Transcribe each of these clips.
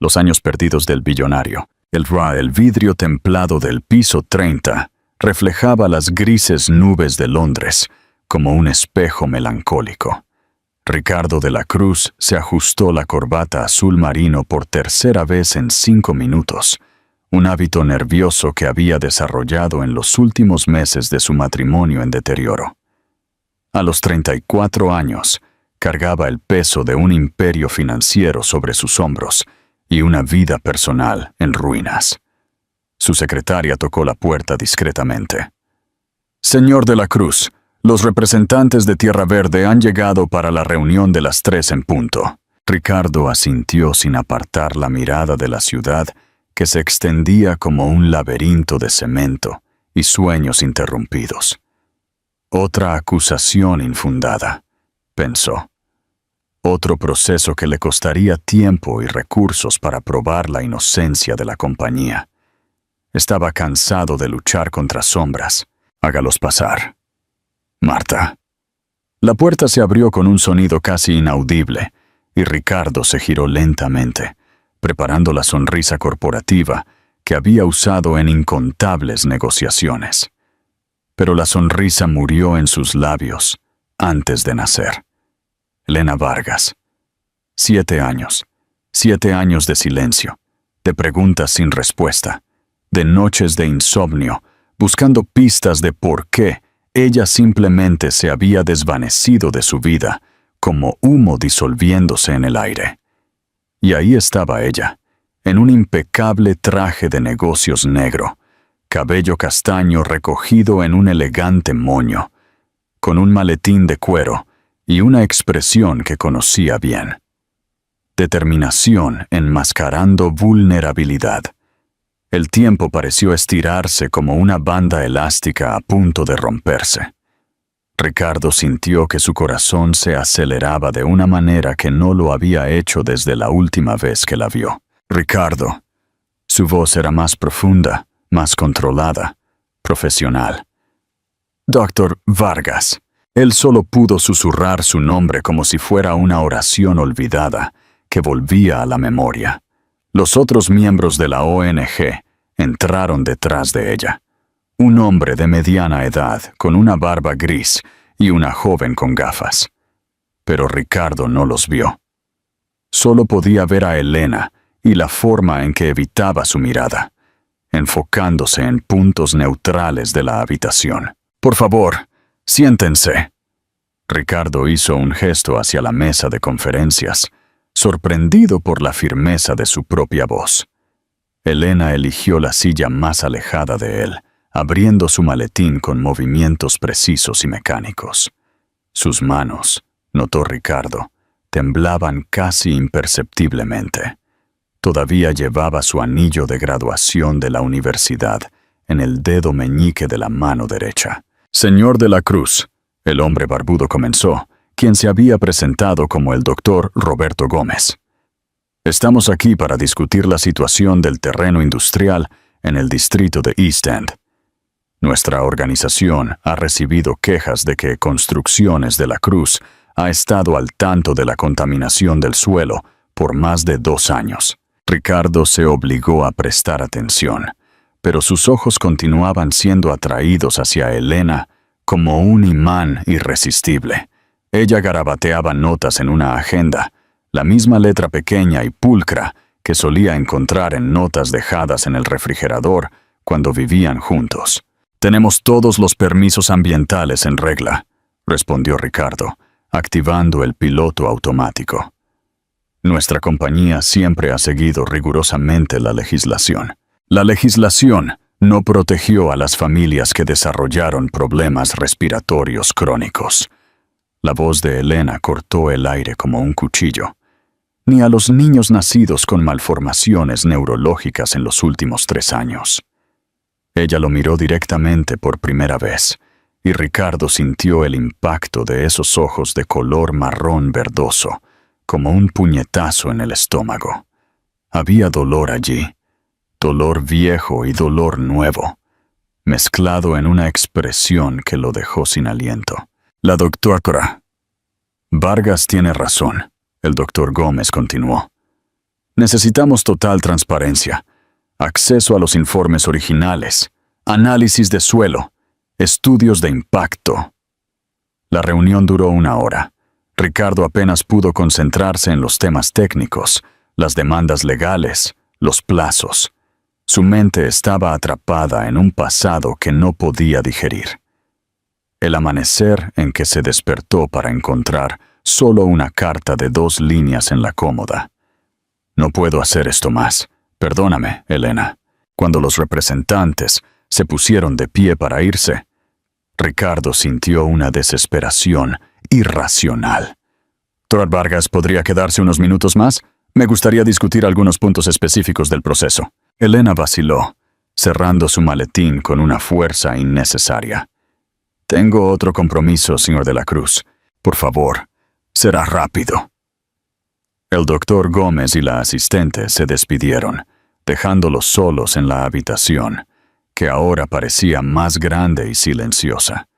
los años perdidos del billonario. El vidrio templado del piso 30 reflejaba las grises nubes de Londres como un espejo melancólico. Ricardo de la Cruz se ajustó la corbata azul marino por tercera vez en 5 minutos, un hábito nervioso que había desarrollado en los últimos meses de su matrimonio en deterioro. A los 34 años, cargaba el peso de un imperio financiero sobre sus hombros y una vida personal en ruinas. Su secretaria tocó la puerta discretamente. «Señor de la Cruz, los representantes de Tierra Verde han llegado para la reunión de las 3 en punto». Ricardo asintió sin apartar la mirada de la ciudad que se extendía como un laberinto de cemento y sueños interrumpidos. Otra acusación infundada, pensó. Otro proceso que le costaría tiempo y recursos para probar la inocencia de la compañía. Estaba cansado de luchar contra sombras. Hágalos pasar. Marta. La puerta se abrió con un sonido casi inaudible, y Ricardo se giró lentamente, preparando la sonrisa corporativa que había usado en incontables negociaciones. Pero la sonrisa murió en sus labios antes de nacer. Elena Vargas. 7 años. 7 años de silencio, de preguntas sin respuesta, de noches de insomnio, buscando pistas de por qué ella simplemente se había desvanecido de su vida, como humo disolviéndose en el aire. Y ahí estaba ella, en un impecable traje de negocios negro, cabello castaño recogido en un elegante moño, con un maletín de cuero y una expresión que conocía bien. Determinación enmascarando vulnerabilidad. El tiempo pareció estirarse como una banda elástica a punto de romperse. Ricardo sintió que su corazón se aceleraba de una manera que no lo había hecho desde la última vez que la vio. Ricardo. Su voz era más profunda, más controlada, profesional. Doctor Vargas. Él solo pudo susurrar su nombre como si fuera una oración olvidada que volvía a la memoria. Los otros miembros de la ONG entraron detrás de ella. Un hombre de mediana edad, con una barba gris, y una joven con gafas. Pero Ricardo no los vio. Solo podía ver a Elena y la forma en que evitaba su mirada, enfocándose en puntos neutrales de la habitación. «Por favor, siéntense». Ricardo hizo un gesto hacia la mesa de conferencias, sorprendido por la firmeza de su propia voz. Elena eligió la silla más alejada de él, abriendo su maletín con movimientos precisos y mecánicos. Sus manos, notó Ricardo, temblaban casi imperceptiblemente. Todavía llevaba su anillo de graduación de la universidad en el dedo meñique de la mano derecha. «Señor de la Cruz», el hombre barbudo comenzó, quien se había presentado como el doctor Roberto Gómez. «Estamos aquí para discutir la situación del terreno industrial en el distrito de East End. Nuestra organización ha recibido quejas de que Construcciones de la Cruz ha estado al tanto de la contaminación del suelo por más de 2 años». Ricardo se obligó a prestar atención, pero sus ojos continuaban siendo atraídos hacia Elena como un imán irresistible. Ella garabateaba notas en una agenda, la misma letra pequeña y pulcra que solía encontrar en notas dejadas en el refrigerador cuando vivían juntos. «Tenemos todos los permisos ambientales en regla», respondió Ricardo, activando el piloto automático. «Nuestra compañía siempre ha seguido rigurosamente la legislación. La legislación no protegió a las familias que desarrollaron problemas respiratorios crónicos». La voz de Elena cortó el aire como un cuchillo. «Ni a los niños nacidos con malformaciones neurológicas en los últimos 3 años». Ella lo miró directamente por primera vez, y Ricardo sintió el impacto de esos ojos de color marrón verdoso, como un puñetazo en el estómago. Había dolor allí, dolor viejo y dolor nuevo, mezclado en una expresión que lo dejó sin aliento. «La doctora Vargas tiene razón», el doctor Gómez continuó. Necesitamos total transparencia, acceso a los informes originales, análisis de suelo, estudios de impacto. La reunión duró 1 hora. Ricardo apenas pudo concentrarse en los temas técnicos, las demandas legales, los plazos. Su mente estaba atrapada en un pasado que no podía digerir. El amanecer en que se despertó para encontrar solo una carta de 2 líneas en la cómoda. No puedo hacer esto más. Perdóname, Elena. Cuando los representantes se pusieron de pie para irse, Ricardo sintió una desesperación irracional. ¿Dr. Vargas podría quedarse unos minutos más? Me gustaría discutir algunos puntos específicos del proceso. Elena vaciló, cerrando su maletín con una fuerza innecesaria. Tengo otro compromiso, señor de la Cruz. Por favor, será rápido. El doctor Gómez y la asistente se despidieron, dejándolos solos en la habitación, que ahora parecía más grande y silenciosa.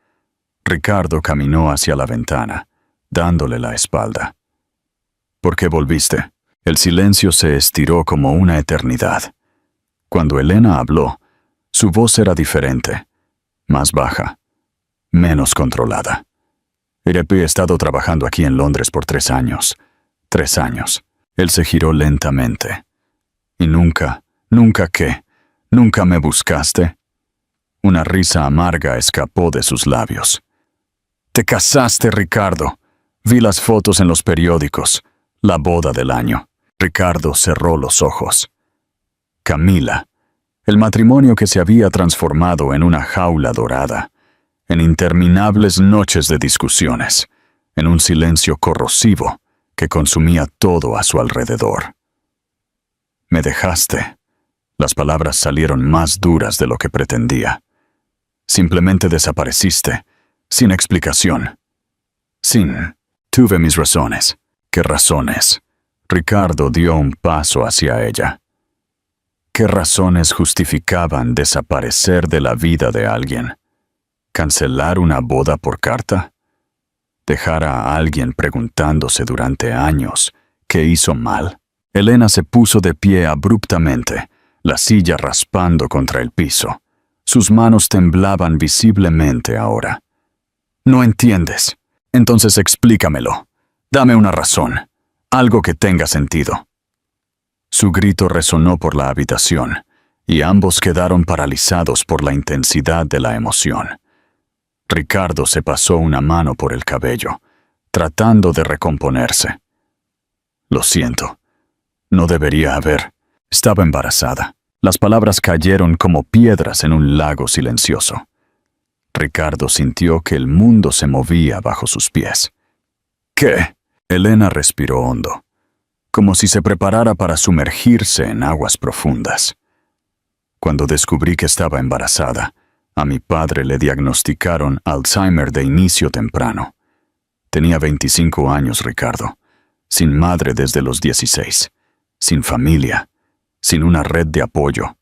Ricardo caminó hacia la ventana, dándole la espalda. ¿Por qué volviste? El silencio se estiró como una eternidad. Cuando Elena habló, su voz era diferente, más baja, menos controlada. He estado trabajando aquí en Londres por 3 años. 3 años. Él se giró lentamente. ¿Y nunca qué? ¿Nunca me buscaste? Una risa amarga escapó de sus labios. Te casaste, Ricardo. Vi las fotos en los periódicos. La boda del año. Ricardo cerró los ojos. Camila. El matrimonio que se había transformado en una jaula dorada, en interminables noches de discusiones, en un silencio corrosivo que consumía todo a su alrededor. Me dejaste. Las palabras salieron más duras de lo que pretendía. Simplemente desapareciste, sin explicación. Tuve mis razones. ¿Qué razones? Ricardo dio un paso hacia ella. ¿Qué razones justificaban desaparecer de la vida de alguien? ¿Cancelar una boda por carta? ¿Dejar a alguien preguntándose durante años qué hizo mal? Elena se puso de pie abruptamente, la silla raspando contra el piso. Sus manos temblaban visiblemente ahora. No entiendes. Entonces explícamelo. Dame una razón. Algo que tenga sentido. Su grito resonó por la habitación, y ambos quedaron paralizados por la intensidad de la emoción. Ricardo se pasó una mano por el cabello, tratando de recomponerse. Lo siento. No debería haber. Estaba embarazada. Las palabras cayeron como piedras en un lago silencioso. Ricardo sintió que el mundo se movía bajo sus pies. ¿Qué? Elena respiró hondo, como si se preparara para sumergirse en aguas profundas. Cuando descubrí que estaba embarazada, a mi padre le diagnosticaron Alzheimer de inicio temprano. Tenía 25 años, Ricardo, sin madre desde los 16, sin familia, sin una red de apoyo.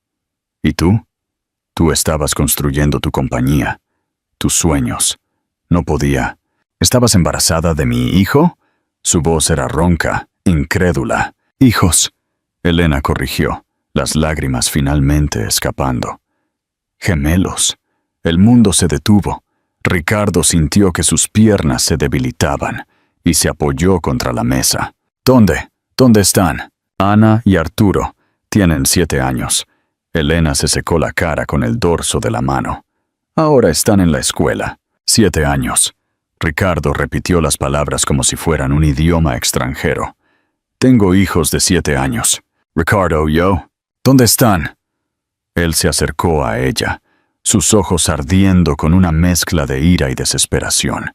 ¿Y tú? Tú estabas construyendo tu compañía, tus sueños. No podía. ¿Estabas embarazada de mi hijo? Su voz era ronca, incrédula. Hijos. Elena corrigió, las lágrimas finalmente escapando. Gemelos. El mundo se detuvo. Ricardo sintió que sus piernas se debilitaban y se apoyó contra la mesa. ¿Dónde? ¿Dónde están? Ana y Arturo. Tienen 7 años. Elena se secó la cara con el dorso de la mano. Ahora están en la escuela. 7 años. Ricardo repitió las palabras como si fueran un idioma extranjero. Tengo hijos de 7 años. Ricardo, yo. ¿Dónde están? Él se acercó a ella, sus ojos ardiendo con una mezcla de ira y desesperación.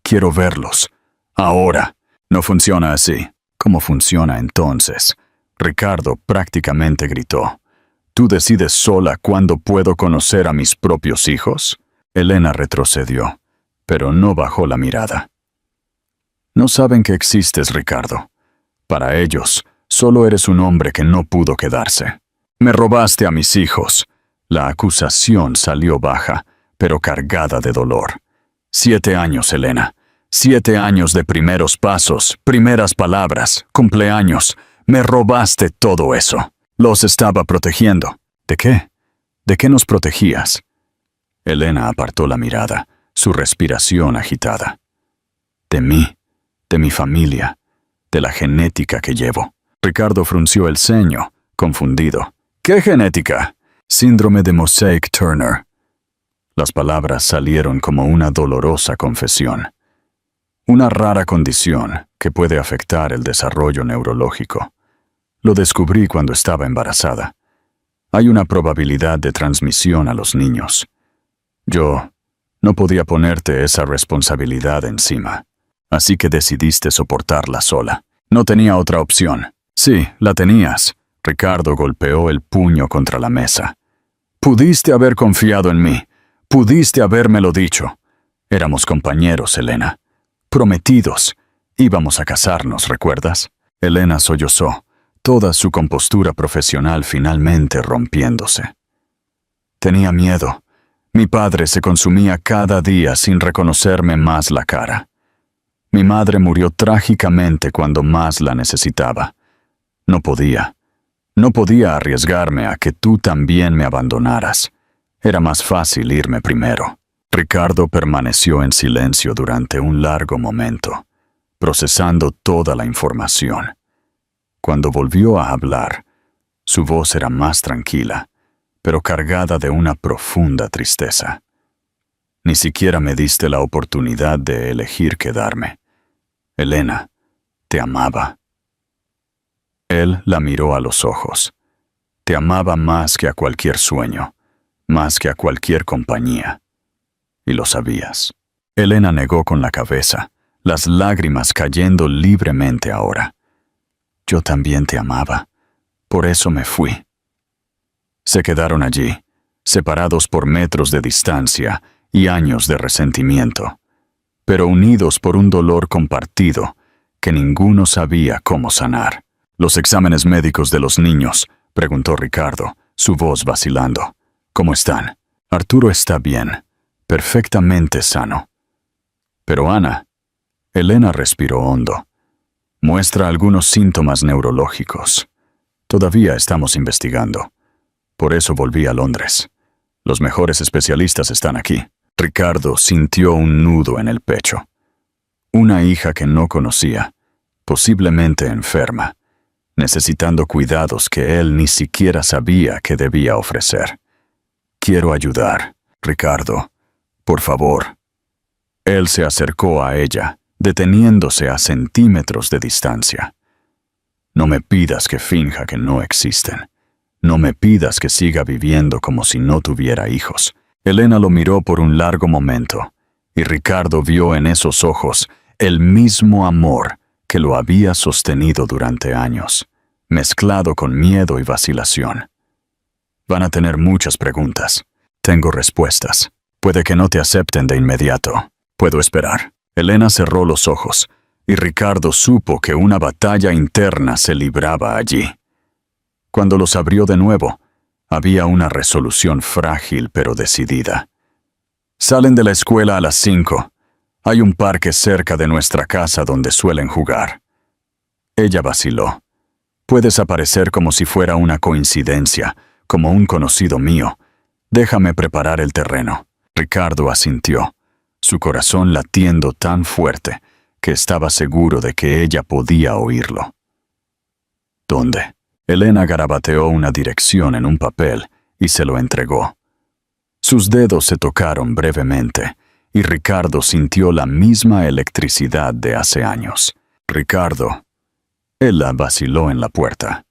Quiero verlos. Ahora. No funciona así. ¿Cómo funciona entonces? Ricardo prácticamente gritó. ¿Tú decides sola cuándo puedo conocer a mis propios hijos? Elena retrocedió, pero no bajó la mirada. No saben que existes, Ricardo. Para ellos, solo eres un hombre que no pudo quedarse. Me robaste a mis hijos. La acusación salió baja, pero cargada de dolor. 7 años, Elena. 7 años de primeros pasos, primeras palabras, cumpleaños. Me robaste todo eso. Los estaba protegiendo. ¿De qué? ¿De qué nos protegías? Elena apartó la mirada, su respiración agitada. De mí, de mi familia, de la genética que llevo. Ricardo frunció el ceño, confundido. ¿Qué genética? Síndrome de Mosaic-Turner. Las palabras salieron como una dolorosa confesión. Una rara condición que puede afectar el desarrollo neurológico. Lo descubrí cuando estaba embarazada. Hay una probabilidad de transmisión a los niños. Yo no podía ponerte esa responsabilidad encima, así que decidiste soportarla sola. No tenía otra opción. Sí, la tenías. Ricardo golpeó el puño contra la mesa. Pudiste haber confiado en mí. Pudiste habérmelo dicho. Éramos compañeros, Elena. Prometidos. Íbamos a casarnos, ¿recuerdas? Elena sollozó, toda su compostura profesional finalmente rompiéndose. Tenía miedo. Mi padre se consumía cada día sin reconocerme más la cara. Mi madre murió trágicamente cuando más la necesitaba. No podía arriesgarme a que tú también me abandonaras. Era más fácil irme primero. Ricardo permaneció en silencio durante un largo momento, procesando toda la información. Cuando volvió a hablar, su voz era más tranquila, pero cargada de una profunda tristeza. Ni siquiera me diste la oportunidad de elegir quedarme. Elena, te amaba. Él la miró a los ojos. Te amaba más que a cualquier sueño, más que a cualquier compañía. Y lo sabías. Elena negó con la cabeza, las lágrimas cayendo libremente ahora. Yo también te amaba. Por eso me fui. Se quedaron allí, separados por metros de distancia y años de resentimiento, pero unidos por un dolor compartido que ninguno sabía cómo sanar. «¿Los exámenes médicos de los niños?», preguntó Ricardo, su voz vacilando. «¿Cómo están?» «Arturo está bien, perfectamente sano». «Pero Ana», Elena respiró hondo, «muestra algunos síntomas neurológicos. Todavía estamos investigando. Por eso volví a Londres. Los mejores especialistas están aquí». Ricardo sintió un nudo en el pecho. Una hija que no conocía, posiblemente enferma, necesitando cuidados que él ni siquiera sabía que debía ofrecer. «Quiero ayudar, Ricardo. Por favor». Él se acercó a ella, deteniéndose a centímetros de distancia. «No me pidas que finja que no existen. No me pidas que siga viviendo como si no tuviera hijos». Elena lo miró por un largo momento, y Ricardo vio en esos ojos el mismo amor que lo había sostenido durante años, mezclado con miedo y vacilación. «Van a tener muchas preguntas. Tengo respuestas. Puede que no te acepten de inmediato. Puedo esperar». Elena cerró los ojos, y Ricardo supo que una batalla interna se libraba allí. Cuando los abrió de nuevo, había una resolución frágil pero decidida. «Salen de la escuela a las 5. Hay un parque cerca de nuestra casa donde suelen jugar». Ella vaciló. «Puedes aparecer como si fuera una coincidencia, como un conocido mío. Déjame preparar el terreno». Ricardo asintió, su corazón latiendo tan fuerte que estaba seguro de que ella podía oírlo. «¿Dónde?» Elena garabateó una dirección en un papel y se lo entregó. Sus dedos se tocaron brevemente, y Ricardo sintió la misma electricidad de hace años. «Ricardo». Ella vaciló en la puerta.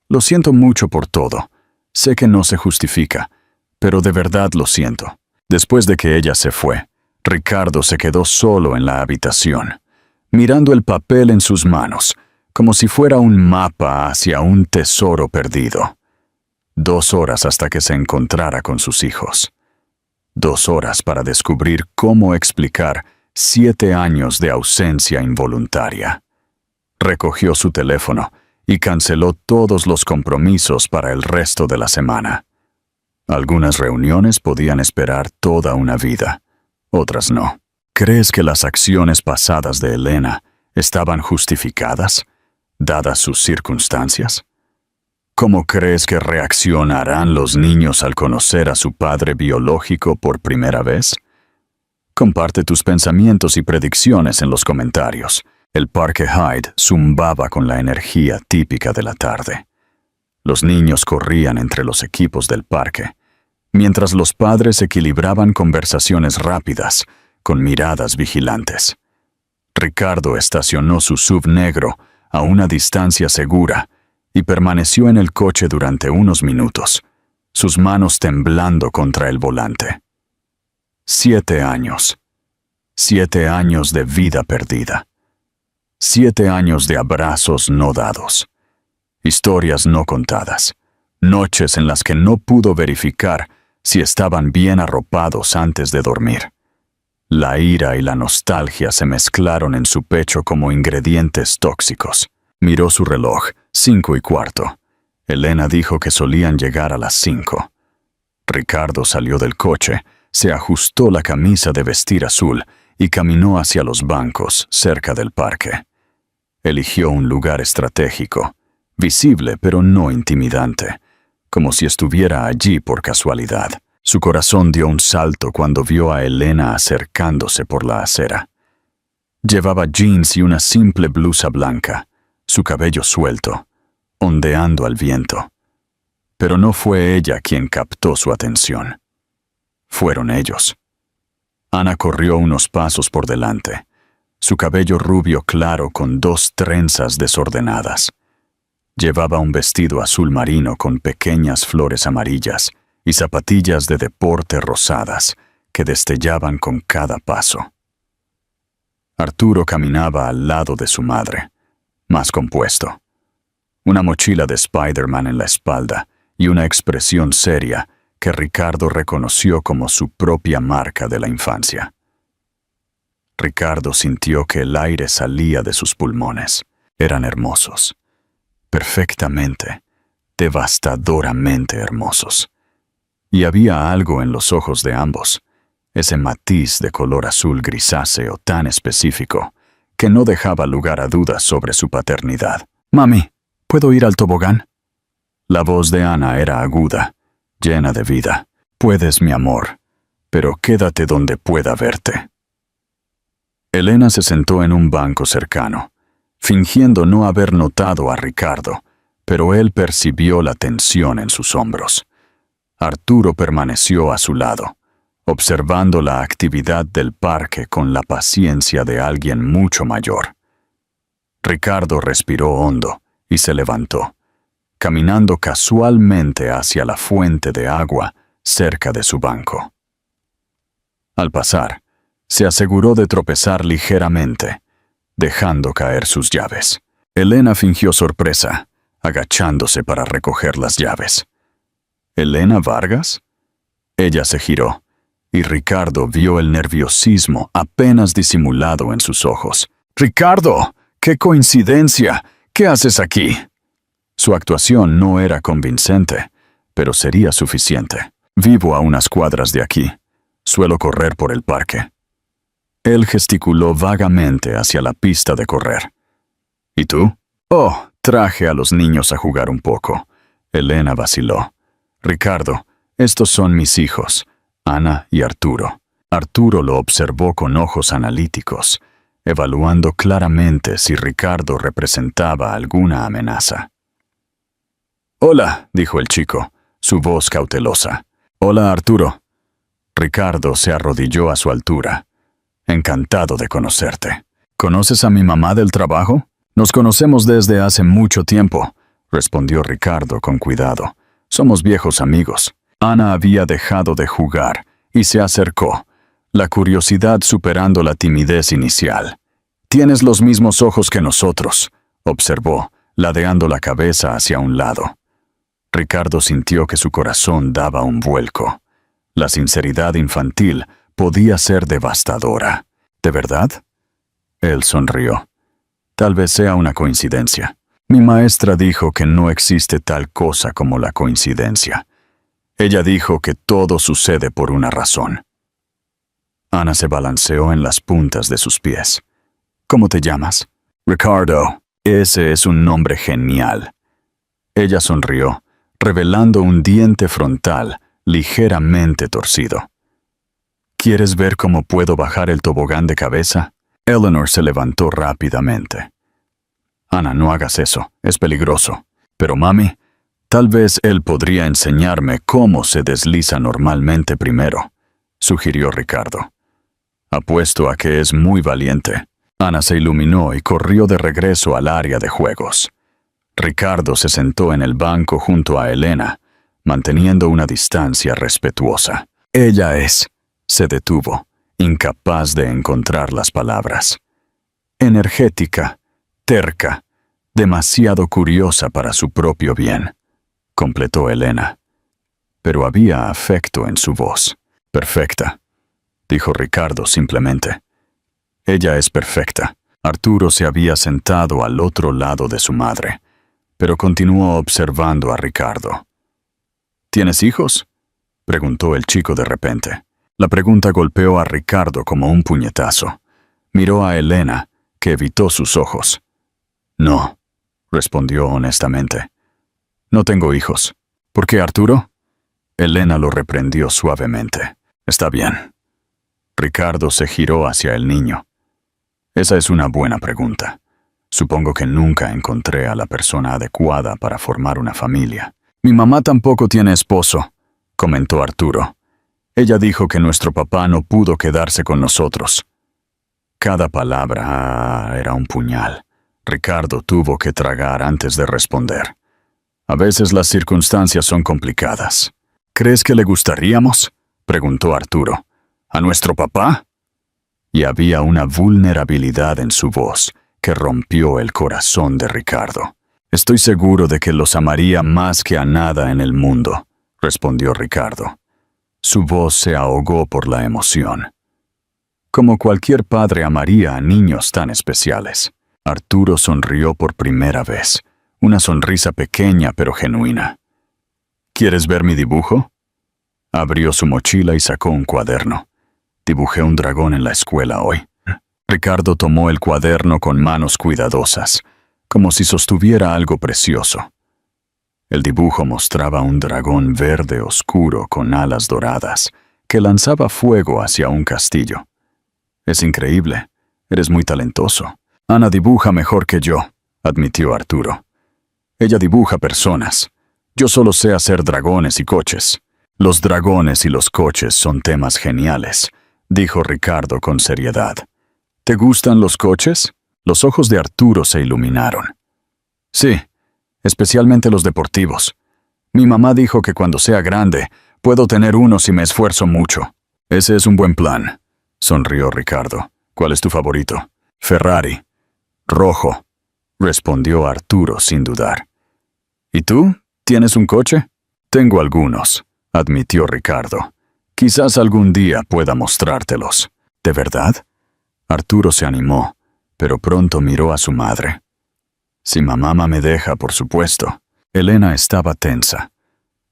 «Lo siento mucho por todo. Sé que no se justifica, pero de verdad lo siento». Después de que ella se fue, Ricardo se quedó solo en la habitación, mirando el papel en sus manos, como si fuera un mapa hacia un tesoro perdido. 2 horas hasta que se encontrara con sus hijos. 2 horas para descubrir cómo explicar 7 años de ausencia involuntaria. Recogió su teléfono y canceló todos los compromisos para el resto de la semana. Algunas reuniones podían esperar toda una vida, otras no. ¿Crees que las acciones pasadas de Elena estaban justificadas? dadas sus circunstancias? ¿Cómo crees que reaccionarán los niños al conocer a su padre biológico por primera vez? Comparte tus pensamientos y predicciones en los comentarios. El Parque Hyde zumbaba con la energía típica de la tarde. Los niños corrían entre los equipos del parque, mientras los padres equilibraban conversaciones rápidas, con miradas vigilantes. Ricardo estacionó su SUV negro a una distancia segura y permaneció en el coche durante unos minutos, sus manos temblando contra el volante. 7 años. 7 años de vida perdida. 7 años de abrazos no dados. Historias no contadas. Noches en las que no pudo verificar si estaban bien arropados antes de dormir. La ira y la nostalgia se mezclaron en su pecho como ingredientes tóxicos. Miró su reloj, 5:15. Elena dijo que solían llegar a las 5. Ricardo salió del coche, se ajustó la camisa de vestir azul y caminó hacia los bancos cerca del parque. Eligió un lugar estratégico, visible pero no intimidante, como si estuviera allí por casualidad. Su corazón dio un salto cuando vio a Elena acercándose por la acera. Llevaba jeans y una simple blusa blanca, su cabello suelto, ondeando al viento. Pero no fue ella quien captó su atención. Fueron ellos. Ana corrió unos pasos por delante, su cabello rubio claro con 2 trenzas desordenadas. Llevaba un vestido azul marino con pequeñas flores amarillas y zapatillas de deporte rosadas que destellaban con cada paso. Arturo caminaba al lado de su madre, más compuesto. Una mochila de Spider-Man en la espalda y una expresión seria que Ricardo reconoció como su propia marca de la infancia. Ricardo sintió que el aire salía de sus pulmones. Eran hermosos. Perfectamente, devastadoramente hermosos. Y había algo en los ojos de ambos, ese matiz de color azul grisáceo tan específico, que no dejaba lugar a dudas sobre su paternidad. «Mami, ¿puedo ir al tobogán?» La voz de Ana era aguda, llena de vida. «Puedes, mi amor, pero quédate donde pueda verte». Elena se sentó en un banco cercano, fingiendo no haber notado a Ricardo, pero él percibió la tensión en sus hombros. Arturo permaneció a su lado, observando la actividad del parque con la paciencia de alguien mucho mayor. Ricardo respiró hondo y se levantó, caminando casualmente hacia la fuente de agua cerca de su banco. Al pasar, se aseguró de tropezar ligeramente, dejando caer sus llaves. Elena fingió sorpresa, agachándose para recoger las llaves. ¿Elena Vargas? Ella se giró, y Ricardo vio el nerviosismo apenas disimulado en sus ojos. «¡Ricardo! ¡Qué coincidencia! ¿Qué haces aquí?» Su actuación no era convincente, pero sería suficiente. «Vivo a unas cuadras de aquí. Suelo correr por el parque». Él gesticuló vagamente hacia la pista de correr. «¿Y tú?» «Oh, traje a los niños a jugar un poco». Elena vaciló. «Ricardo, estos son mis hijos, Ana y Arturo». Arturo lo observó con ojos analíticos, evaluando claramente si Ricardo representaba alguna amenaza. «Hola», dijo el chico, su voz cautelosa. «Hola, Arturo». Ricardo se arrodilló a su altura. «Encantado de conocerte». «¿Conoces a mi mamá del trabajo?» «Nos conocemos desde hace mucho tiempo», respondió Ricardo con cuidado. «Somos viejos amigos». Ana había dejado de jugar y se acercó, la curiosidad superando la timidez inicial. «Tienes los mismos ojos que nosotros», observó, ladeando la cabeza hacia un lado. Ricardo sintió que su corazón daba un vuelco. La sinceridad infantil podía ser devastadora. ¿De verdad? Él sonrió. «Tal vez sea una coincidencia. Mi maestra dijo que no existe tal cosa como la coincidencia. Ella dijo que todo sucede por una razón». Ana se balanceó en las puntas de sus pies. «¿Cómo te llamas?» «Ricardo». Ese es un nombre genial. Ella sonrió, revelando un diente frontal ligeramente torcido. ¿Quieres ver cómo puedo bajar el tobogán de cabeza? Eleanor se levantó rápidamente. Ana, no hagas eso, es peligroso. Pero mami, tal vez él podría enseñarme cómo se desliza normalmente primero, sugirió Ricardo. Apuesto a que es muy valiente. Ana se iluminó y corrió de regreso al área de juegos. Ricardo se sentó en el banco junto a Elena, manteniendo una distancia respetuosa. Ella es... Se detuvo, incapaz de encontrar las palabras. Energética, terca, demasiado curiosa para su propio bien, completó Elena. Pero había afecto en su voz. Perfecta, dijo Ricardo simplemente. Ella es perfecta. Arturo se había sentado al otro lado de su madre, pero continuó observando a Ricardo. ¿Tienes hijos?, preguntó el chico de repente. La pregunta golpeó a Ricardo como un puñetazo. Miró a Elena, que evitó sus ojos. No, respondió honestamente. No tengo hijos. ¿Por qué, Arturo? Elena lo reprendió suavemente. Está bien. Ricardo se giró hacia el niño. Esa es una buena pregunta. Supongo que nunca encontré a la persona adecuada para formar una familia. Mi mamá tampoco tiene esposo, comentó Arturo. Ella dijo que nuestro papá no pudo quedarse con nosotros. Cada palabra era un puñal. Ricardo tuvo que tragar antes de responder. A veces las circunstancias son complicadas. ¿Crees que le gustaríamos?, preguntó Arturo. ¿A nuestro papá? Y había una vulnerabilidad en su voz que rompió el corazón de Ricardo. Estoy seguro de que los amaría más que a nada en el mundo, respondió Ricardo. Su voz se ahogó por la emoción. Como cualquier padre amaría a niños tan especiales. Arturo sonrió por primera vez, una sonrisa pequeña pero genuina. ¿Quieres ver mi dibujo? Abrió su mochila y sacó un cuaderno. Dibujé un dragón en la escuela hoy. Ricardo tomó el cuaderno con manos cuidadosas, como si sostuviera algo precioso. El dibujo mostraba un dragón verde oscuro con alas doradas, que lanzaba fuego hacia un castillo. Es increíble. Eres muy talentoso. Ana dibuja mejor que yo, admitió Arturo. Ella dibuja personas. Yo solo sé hacer dragones y coches. Los dragones y los coches son temas geniales, dijo Ricardo con seriedad. ¿Te gustan los coches? Los ojos de Arturo se iluminaron. Sí, especialmente los deportivos. Mi mamá dijo que cuando sea grande, puedo tener uno si me esfuerzo mucho. Ese es un buen plan, sonrió Ricardo. ¿Cuál es tu favorito? Ferrari. Rojo, respondió Arturo sin dudar. ¿Y tú? ¿Tienes un coche? Tengo algunos, admitió Ricardo. Quizás algún día pueda mostrártelos. ¿De verdad? Arturo se animó, pero pronto miró a su madre. Si mamá me deja, por supuesto. Elena estaba tensa.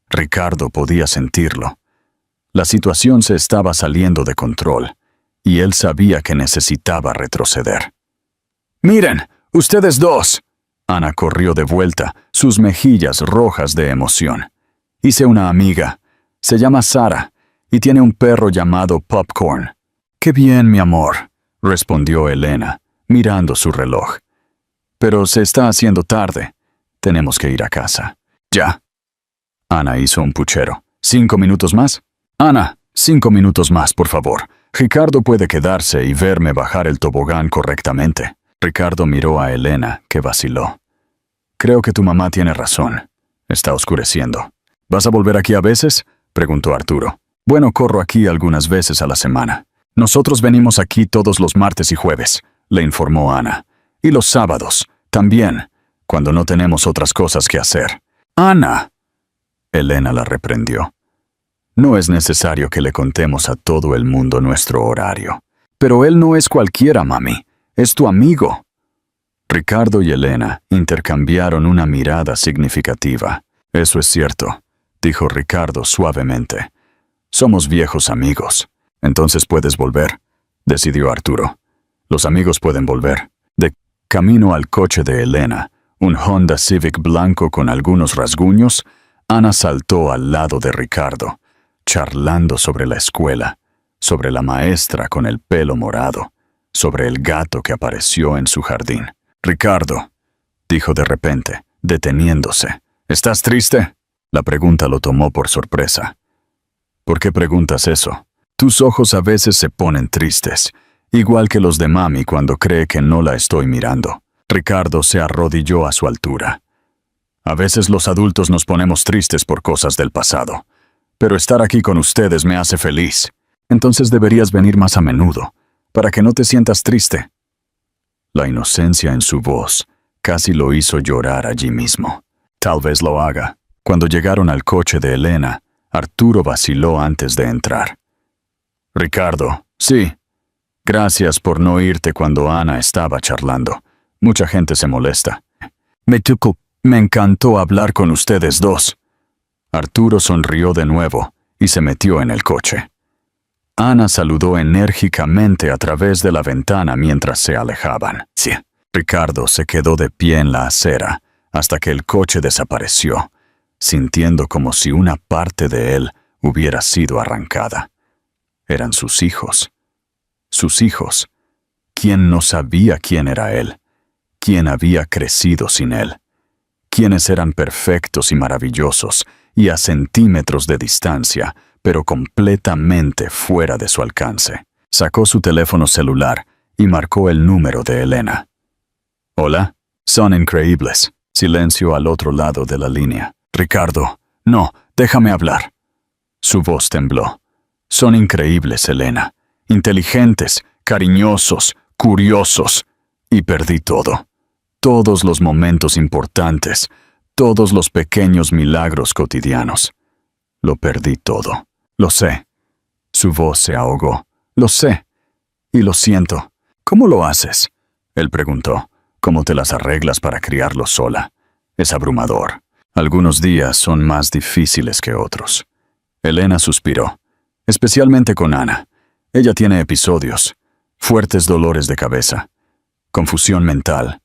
Ricardo podía sentirlo. La situación se estaba saliendo de control, y él sabía que necesitaba retroceder. ¡Miren! ¡Ustedes dos! Ana corrió de vuelta, sus mejillas rojas de emoción. Hice una amiga. Se llama Sara, y tiene un perro llamado Popcorn. ¡Qué bien, mi amor!, respondió Elena, mirando su reloj. Pero se está haciendo tarde. Tenemos que ir a casa. Ya. Ana hizo un puchero. ¿5 minutos más? Ana, 5 minutos más, por favor. Ricardo puede quedarse y verme bajar el tobogán correctamente. Ricardo miró a Elena, que vaciló. Creo que tu mamá tiene razón. Está oscureciendo. ¿Vas a volver aquí a veces?, preguntó Arturo. Bueno, corro aquí algunas veces a la semana. Nosotros venimos aquí todos los martes y jueves, le informó Ana. Y los sábados, también, cuando no tenemos otras cosas que hacer. ¡Ana! Elena la reprendió. No es necesario que le contemos a todo el mundo nuestro horario. Pero él no es cualquiera, mami. Es tu amigo. Ricardo y Elena intercambiaron una mirada significativa. Eso es cierto, dijo Ricardo suavemente. Somos viejos amigos. Entonces puedes volver, decidió Arturo. Los amigos pueden volver. ¿De Camino al coche de Elena, un Honda Civic blanco con algunos rasguños, Ana saltó al lado de Ricardo, charlando sobre la escuela, sobre la maestra con el pelo morado, sobre el gato que apareció en su jardín. «Ricardo», dijo de repente, deteniéndose, «¿estás triste?» La pregunta lo tomó por sorpresa. «¿Por qué preguntas eso? Tus ojos a veces se ponen tristes, igual que los de mami cuando cree que no la estoy mirando». Ricardo se arrodilló a su altura. «A veces los adultos nos ponemos tristes por cosas del pasado, pero estar aquí con ustedes me hace feliz. Entonces deberías venir más a menudo, para que no te sientas triste». La inocencia en su voz casi lo hizo llorar allí mismo. «Tal vez lo haga». Cuando llegaron al coche de Elena, Arturo vaciló antes de entrar. «Ricardo, sí. Gracias por no irte cuando Ana estaba charlando. Mucha gente se molesta. Me encantó hablar con ustedes dos». Arturo sonrió de nuevo y se metió en el coche. Ana saludó enérgicamente a través de la ventana mientras se alejaban. Sí. Ricardo se quedó de pie en la acera hasta que el coche desapareció, sintiendo como si una parte de él hubiera sido arrancada. Eran sus hijos. Sus hijos. ¿Quién no sabía quién era él? ¿Quién había crecido sin él? ¿Quiénes eran perfectos y maravillosos y a centímetros de distancia, pero completamente fuera de su alcance? Sacó su teléfono celular y marcó el número de Elena. «Hola, son increíbles». Silencio al otro lado de la línea. «Ricardo, no, déjame hablar». Su voz tembló. «Son increíbles, Elena. Inteligentes, cariñosos, curiosos. Y perdí todo. Todos los momentos importantes, todos los pequeños milagros cotidianos. Lo perdí todo. Lo sé». Su voz se ahogó. «Lo sé. Y lo siento». «¿Cómo lo haces?», él preguntó. «¿Cómo te las arreglas para criarlos sola? Es abrumador. Algunos días son más difíciles que otros». Elena suspiró. «Especialmente con Ana. Ella tiene episodios, fuertes dolores de cabeza, confusión mental.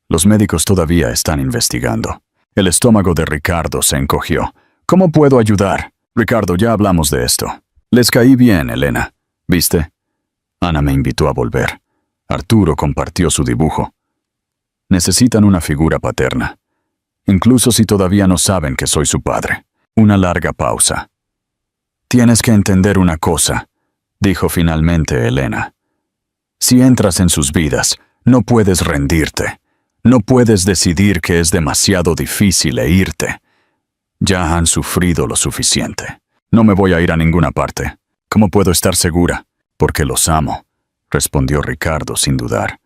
Los médicos todavía están investigando». El estómago de Ricardo se encogió. «¿Cómo puedo ayudar?» «Ricardo, ya hablamos de esto. Les caí bien, Elena. ¿Viste? Ana me invitó a volver. Arturo compartió su dibujo. Necesitan una figura paterna, incluso si todavía no saben que soy su padre». Una larga pausa. «Tienes que entender una cosa», dijo finalmente Elena. «Si entras en sus vidas, no puedes rendirte. No puedes decidir que es demasiado difícil e irte. Ya han sufrido lo suficiente. No me voy a ir a ninguna parte. ¿Cómo puedo estar segura?» «Porque los amo», respondió Ricardo sin dudar.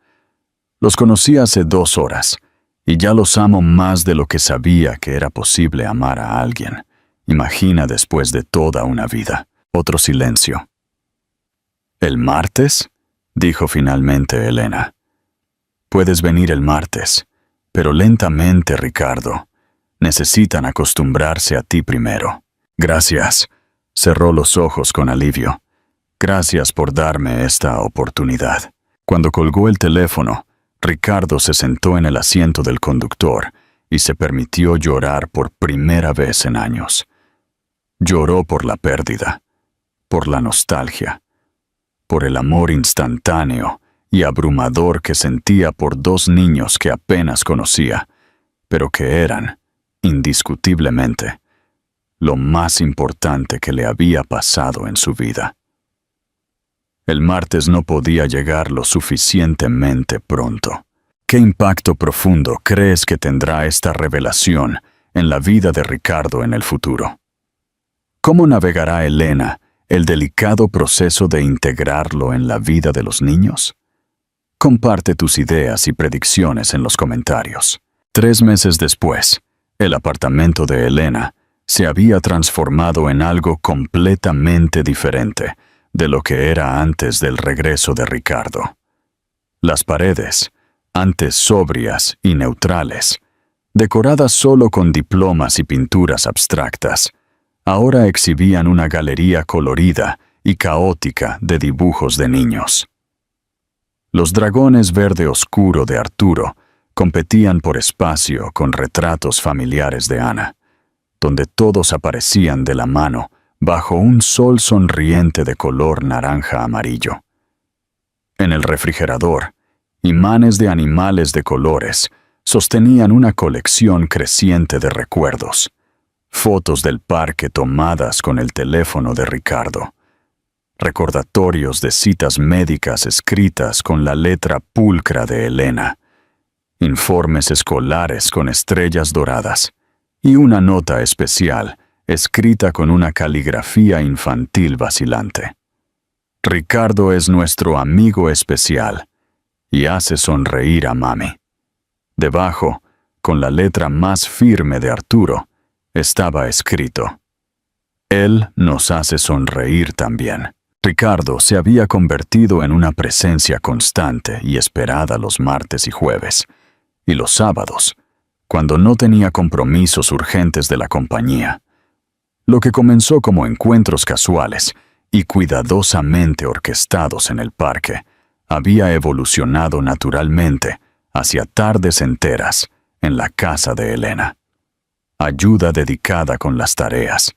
«Los conocí hace 2 horas, y ya los amo más de lo que sabía que era posible amar a alguien. Imagina después de toda una vida». Otro silencio. «¿El martes?», dijo finalmente Elena. «Puedes venir el martes, pero lentamente, Ricardo. Necesitan acostumbrarse a ti primero». «Gracias». Cerró los ojos con alivio. «Gracias por darme esta oportunidad». Cuando colgó el teléfono, Ricardo se sentó en el asiento del conductor y se permitió llorar por primera vez en años. Lloró por la pérdida, por la nostalgia, por el amor instantáneo y abrumador que sentía por 2 niños que apenas conocía, pero que eran, indiscutiblemente, lo más importante que le había pasado en su vida. El martes no podía llegar lo suficientemente pronto. ¿Qué impacto profundo crees que tendrá esta revelación en la vida de Ricardo en el futuro? ¿Cómo navegará Elena el delicado proceso de integrarlo en la vida de los niños? Comparte tus ideas y predicciones en los comentarios. 3 meses después, el apartamento de Elena se había transformado en algo completamente diferente de lo que era antes del regreso de Ricardo. Las paredes, antes sobrias y neutrales, decoradas solo con diplomas y pinturas abstractas, ahora exhibían una galería colorida y caótica de dibujos de niños. Los dragones verde oscuro de Arturo competían por espacio con retratos familiares de Ana, donde todos aparecían de la mano bajo un sol sonriente de color naranja amarillo. En el refrigerador, imanes de animales de colores sostenían una colección creciente de recuerdos, fotos del parque tomadas con el teléfono de Ricardo, recordatorios de citas médicas escritas con la letra pulcra de Elena, informes escolares con estrellas doradas y una nota especial escrita con una caligrafía infantil vacilante. Ricardo es nuestro amigo especial y hace sonreír a mami. Debajo, con la letra más firme de Arturo, estaba escrito: Él nos hace sonreír también. Ricardo se había convertido en una presencia constante y esperada los martes y jueves, y los sábados, cuando no tenía compromisos urgentes de la compañía. Lo que comenzó como encuentros casuales y cuidadosamente orquestados en el parque, había evolucionado naturalmente hacia tardes enteras en la casa de Elena. Ayuda dedicada con las tareas,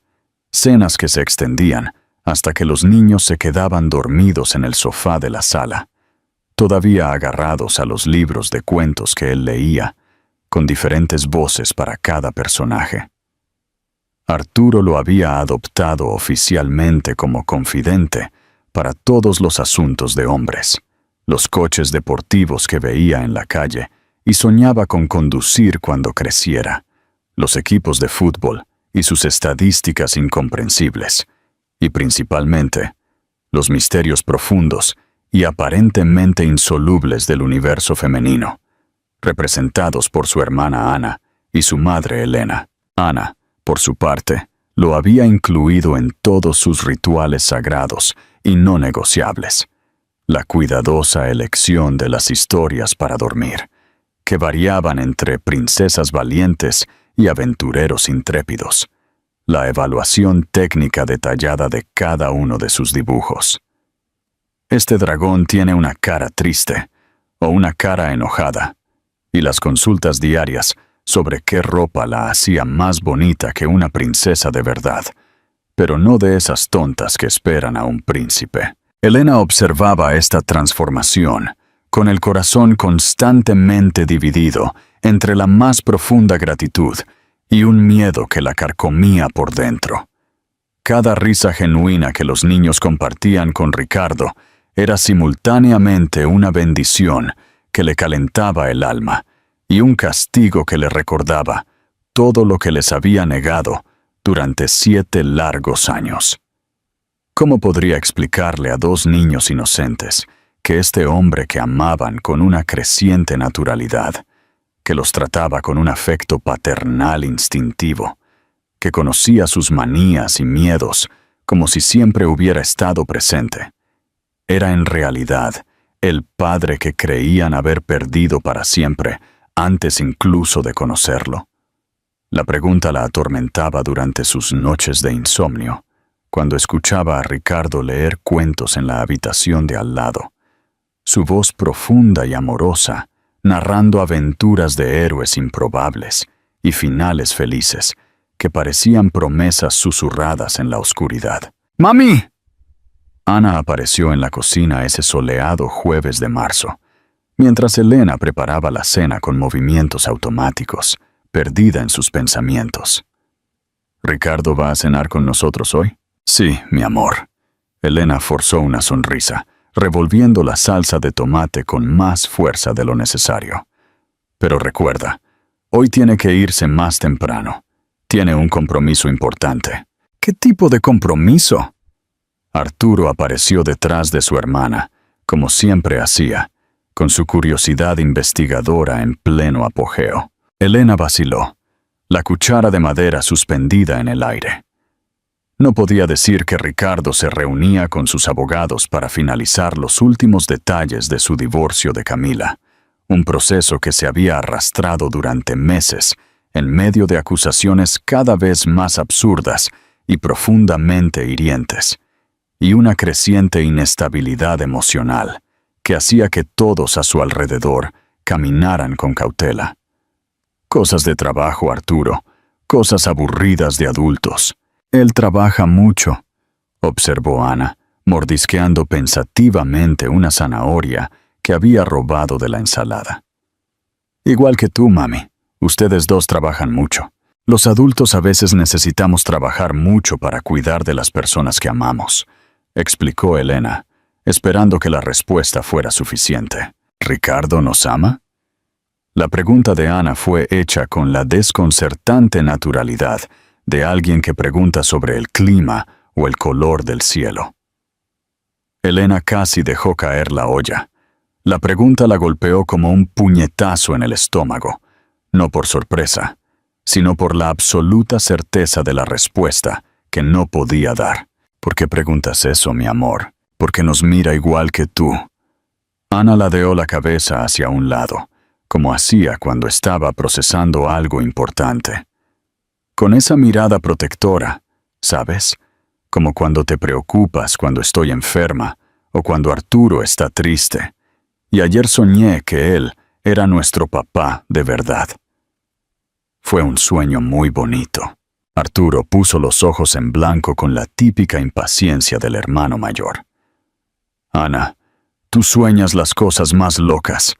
cenas que se extendían hasta que los niños se quedaban dormidos en el sofá de la sala, todavía agarrados a los libros de cuentos que él leía, con diferentes voces para cada personaje. Arturo lo había adoptado oficialmente como confidente para todos los asuntos de hombres, los coches deportivos que veía en la calle y soñaba con conducir cuando creciera, los equipos de fútbol y sus estadísticas incomprensibles, y principalmente, los misterios profundos y aparentemente insolubles del universo femenino, representados por su hermana Ana y su madre Elena. Ana, por su parte, lo había incluido en todos sus rituales sagrados y no negociables. La cuidadosa elección de las historias para dormir, que variaban entre princesas valientes y aventureros intrépidos. La evaluación técnica detallada de cada uno de sus dibujos. Este dragón tiene una cara triste o una cara enojada, y las consultas diarias sobre qué ropa la hacía más bonita que una princesa de verdad, pero no de esas tontas que esperan a un príncipe. Elena observaba esta transformación, con el corazón constantemente dividido entre la más profunda gratitud y un miedo que la carcomía por dentro. Cada risa genuina que los niños compartían con Ricardo era simultáneamente una bendición que le calentaba el alma y un castigo que le recordaba todo lo que les había negado durante 7 largos años. ¿Cómo podría explicarle a 2 niños inocentes que este hombre que amaban con una creciente naturalidad, que los trataba con un afecto paternal instintivo, que conocía sus manías y miedos como si siempre hubiera estado presente, era en realidad el padre que creían haber perdido para siempre antes incluso de conocerlo? La pregunta la atormentaba durante sus noches de insomnio, cuando escuchaba a Ricardo leer cuentos en la habitación de al lado. Su voz profunda y amorosa, narrando aventuras de héroes improbables y finales felices que parecían promesas susurradas en la oscuridad. ¡Mami! Ana apareció en la cocina ese soleado jueves de marzo, mientras Elena preparaba la cena con movimientos automáticos, perdida en sus pensamientos. ¿Ricardo va a cenar con nosotros hoy? Sí, mi amor. Elena forzó una sonrisa, revolviendo la salsa de tomate con más fuerza de lo necesario. Pero recuerda, hoy tiene que irse más temprano. Tiene un compromiso importante. ¿Qué tipo de compromiso? Arturo apareció detrás de su hermana, como siempre hacía, con su curiosidad investigadora en pleno apogeo. Elena vaciló, la cuchara de madera suspendida en el aire. No podía decir que Ricardo se reunía con sus abogados para finalizar los últimos detalles de su divorcio de Camila, un proceso que se había arrastrado durante meses en medio de acusaciones cada vez más absurdas y profundamente hirientes, y una creciente inestabilidad emocional que hacía que todos a su alrededor caminaran con cautela. Cosas de trabajo, Arturo, cosas aburridas de adultos. Él trabaja mucho, observó Ana, mordisqueando pensativamente una zanahoria que había robado de la ensalada. Igual que tú, mami, ustedes dos trabajan mucho. Los adultos a veces necesitamos trabajar mucho para cuidar de las personas que amamos, explicó Elena, esperando que la respuesta fuera suficiente. ¿Ricardo nos ama? La pregunta de Ana fue hecha con la desconcertante naturalidad de alguien que pregunta sobre el clima o el color del cielo. Elena casi dejó caer la olla. La pregunta la golpeó como un puñetazo en el estómago, no por sorpresa, sino por la absoluta certeza de la respuesta que no podía dar. ¿Por qué preguntas eso, mi amor? Porque nos mira igual que tú. Ana ladeó la cabeza hacia un lado, como hacía cuando estaba procesando algo importante. Con esa mirada protectora, ¿sabes? Como cuando te preocupas cuando estoy enferma o cuando Arturo está triste. Y ayer soñé que él era nuestro papá de verdad. Fue un sueño muy bonito. Arturo puso los ojos en blanco con la típica impaciencia del hermano mayor. Ana, tú sueñas las cosas más locas.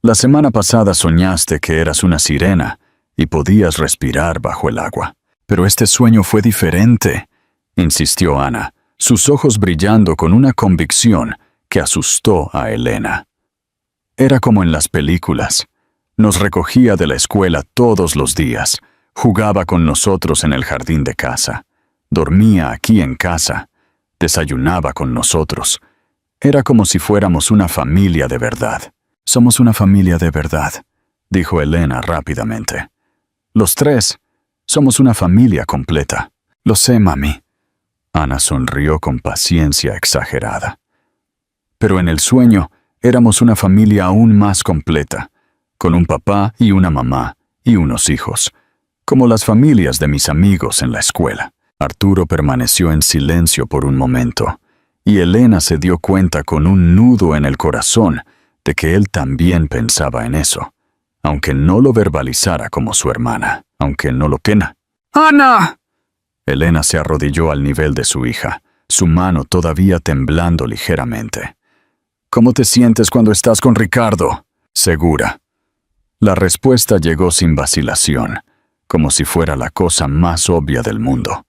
La semana pasada soñaste que eras una sirena y podías respirar bajo el agua. Pero este sueño fue diferente, insistió Ana, sus ojos brillando con una convicción que asustó a Elena. Era como en las películas. Nos recogía de la escuela todos los días, jugaba con nosotros en el jardín de casa, dormía aquí en casa, desayunaba con nosotros. Era como si fuéramos una familia de verdad. Somos una familia de verdad, dijo Elena rápidamente. Los tres, somos una familia completa. Lo sé, mami. Ana sonrió con paciencia exagerada. Pero en el sueño, éramos una familia aún más completa, con un papá y una mamá y unos hijos, como las familias de mis amigos en la escuela. Arturo permaneció en silencio por un momento, y Elena se dio cuenta con un nudo en el corazón de que él también pensaba en eso, aunque no lo verbalizara como su hermana, aunque no lo quena. ¡Ana! Elena se arrodilló al nivel de su hija, su mano todavía temblando ligeramente. ¿Cómo te sientes cuando estás con Ricardo? Segura. La respuesta llegó sin vacilación, como si fuera la cosa más obvia del mundo.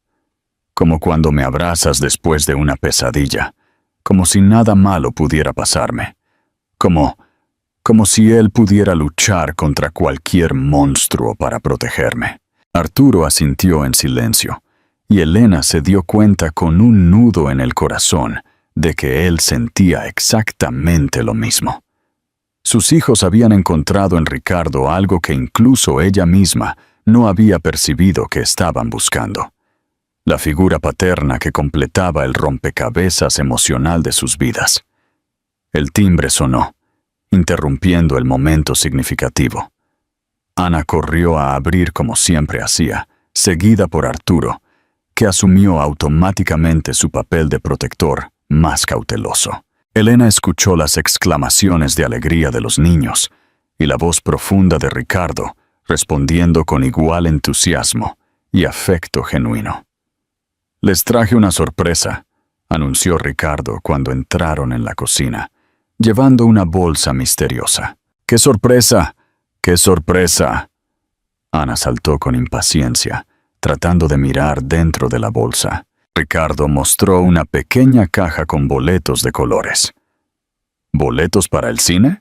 Como cuando me abrazas después de una pesadilla, como si nada malo pudiera pasarme. Como si él pudiera luchar contra cualquier monstruo para protegerme. Arturo asintió en silencio, y Elena se dio cuenta con un nudo en el corazón de que él sentía exactamente lo mismo. Sus hijos habían encontrado en Ricardo algo que incluso ella misma no había percibido que estaban buscando. La figura paterna que completaba el rompecabezas emocional de sus vidas. El timbre sonó, interrumpiendo el momento significativo. Ana corrió a abrir como siempre hacía, seguida por Arturo, que asumió automáticamente su papel de protector más cauteloso. Elena escuchó las exclamaciones de alegría de los niños y la voz profunda de Ricardo, respondiendo con igual entusiasmo y afecto genuino. Les traje una sorpresa, anunció Ricardo cuando entraron en la cocina, llevando una bolsa misteriosa. ¡Qué sorpresa! ¡Qué sorpresa! Ana saltó con impaciencia, tratando de mirar dentro de la bolsa. Ricardo mostró una pequeña caja con boletos de colores. ¿Boletos para el cine?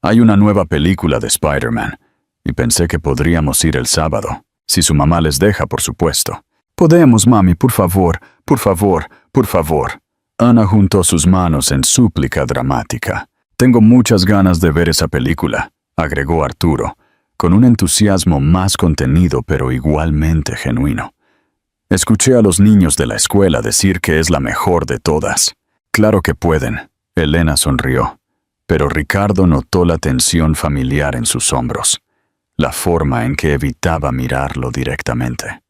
Hay una nueva película de Spider-Man, y pensé que podríamos ir el sábado, si su mamá les deja, por supuesto. Podemos, mami, por favor, por favor, por favor. Ana juntó sus manos en súplica dramática. Tengo muchas ganas de ver esa película, agregó Arturo, con un entusiasmo más contenido pero igualmente genuino. Escuché a los niños de la escuela decir que es la mejor de todas. Claro que pueden, Elena sonrió, pero Ricardo notó la tensión familiar en sus hombros, la forma en que evitaba mirarlo directamente.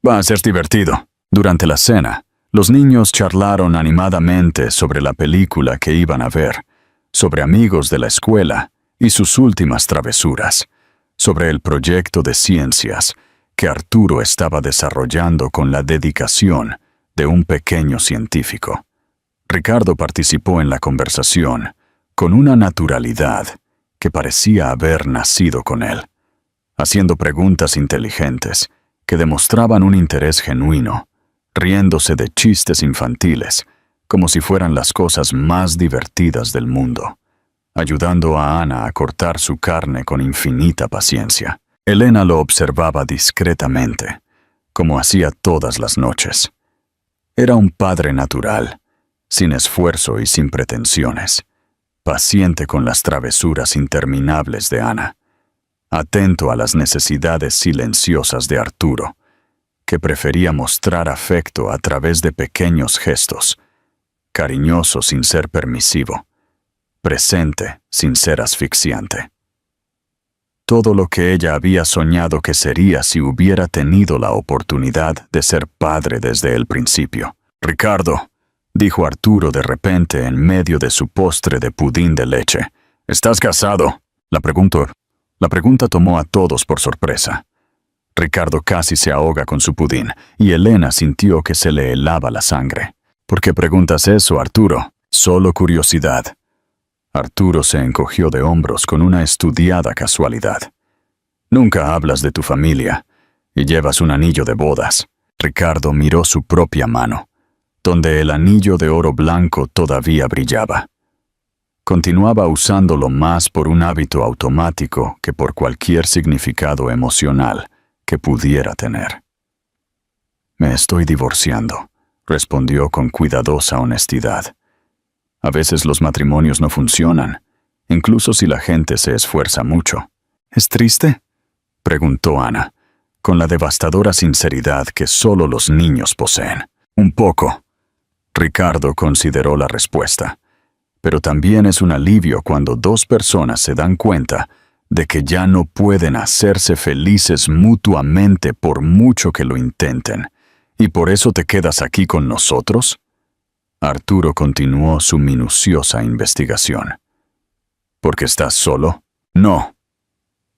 Va a ser divertido. Durante la cena, los niños charlaron animadamente sobre la película que iban a ver, sobre amigos de la escuela y sus últimas travesuras, sobre el proyecto de ciencias que Arturo estaba desarrollando con la dedicación de un pequeño científico. Ricardo participó en la conversación con una naturalidad que parecía haber nacido con él, haciendo preguntas inteligentes que demostraban un interés genuino, riéndose de chistes infantiles, como si fueran las cosas más divertidas del mundo, ayudando a Ana a cortar su carne con infinita paciencia. Elena lo observaba discretamente, como hacía todas las noches. Era un padre natural, sin esfuerzo y sin pretensiones, paciente con las travesuras interminables de Ana, atento a las necesidades silenciosas de Arturo, que prefería mostrar afecto a través de pequeños gestos, cariñoso sin ser permisivo, presente sin ser asfixiante. Todo lo que ella había soñado que sería si hubiera tenido la oportunidad de ser padre desde el principio. «Ricardo», dijo Arturo de repente en medio de su postre de pudín de leche, «¿estás casado?» La pregunta tomó a todos por sorpresa. Ricardo casi se ahoga con su pudín, y Elena sintió que se le helaba la sangre. «¿Por qué preguntas eso, Arturo?» «Solo curiosidad». Arturo se encogió de hombros con una estudiada casualidad. «Nunca hablas de tu familia, y llevas un anillo de bodas». Ricardo miró su propia mano, donde el anillo de oro blanco todavía brillaba. Continuaba usándolo más por un hábito automático que por cualquier significado emocional que pudiera tener. «Me estoy divorciando», respondió con cuidadosa honestidad. «A veces los matrimonios no funcionan, incluso si la gente se esfuerza mucho». «¿Es triste?», preguntó Ana, con la devastadora sinceridad que solo los niños poseen. «Un poco». Ricardo consideró la respuesta. «Pero también es un alivio cuando dos personas se dan cuenta de que ya no pueden hacerse felices mutuamente por mucho que lo intenten. ¿Y por eso te quedas aquí con nosotros?». Arturo continuó su minuciosa investigación. «¿Porque estás solo?». «No».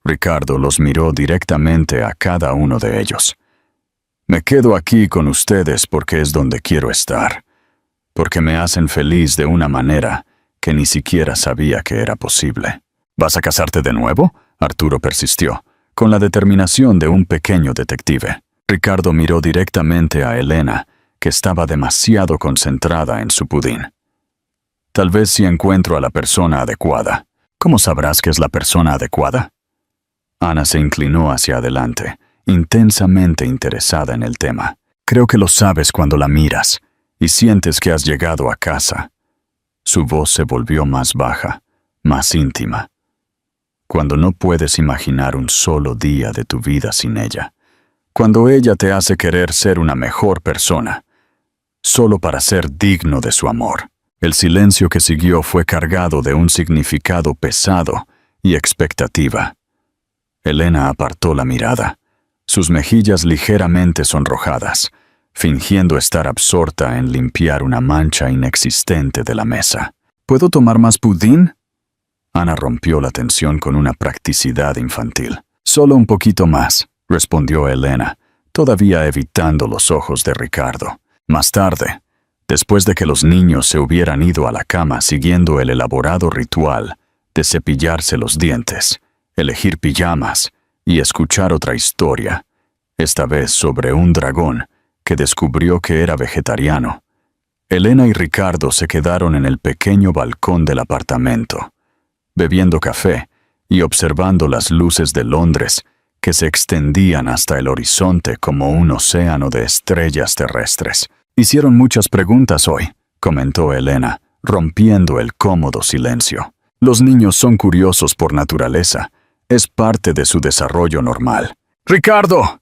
Ricardo los miró directamente a cada uno de ellos. «Me quedo aquí con ustedes porque es donde quiero estar, porque me hacen feliz de una manera que ni siquiera sabía que era posible». «¿Vas a casarte de nuevo?», Arturo persistió, con la determinación de un pequeño detective. Ricardo miró directamente a Elena, que estaba demasiado concentrada en su pudín. «Tal vez si encuentro a la persona adecuada». «¿Cómo sabrás que es la persona adecuada?». Ana se inclinó hacia adelante, intensamente interesada en el tema. «Creo que lo sabes cuando la miras y sientes que has llegado a casa». Su voz se volvió más baja, más íntima. «Cuando no puedes imaginar un solo día de tu vida sin ella. Cuando ella te hace querer ser una mejor persona, solo para ser digno de su amor». El silencio que siguió fue cargado de un significado pesado y expectativa. Elena apartó la mirada, sus mejillas ligeramente sonrojadas, fingiendo estar absorta en limpiar una mancha inexistente de la mesa. «¿Puedo tomar más pudín?». Ana rompió la tensión con una practicidad infantil. «Solo un poquito más», respondió Elena, todavía evitando los ojos de Ricardo. Más tarde, después de que los niños se hubieran ido a la cama siguiendo el elaborado ritual de cepillarse los dientes, elegir pijamas y escuchar otra historia, esta vez sobre un dragón que descubrió que era vegetariano, Elena y Ricardo se quedaron en el pequeño balcón del apartamento, bebiendo café y observando las luces de Londres que se extendían hasta el horizonte como un océano de estrellas terrestres. «Hicieron muchas preguntas hoy», comentó Elena, rompiendo el cómodo silencio. «Los niños son curiosos por naturaleza. Es parte de su desarrollo normal». «¡Ricardo!».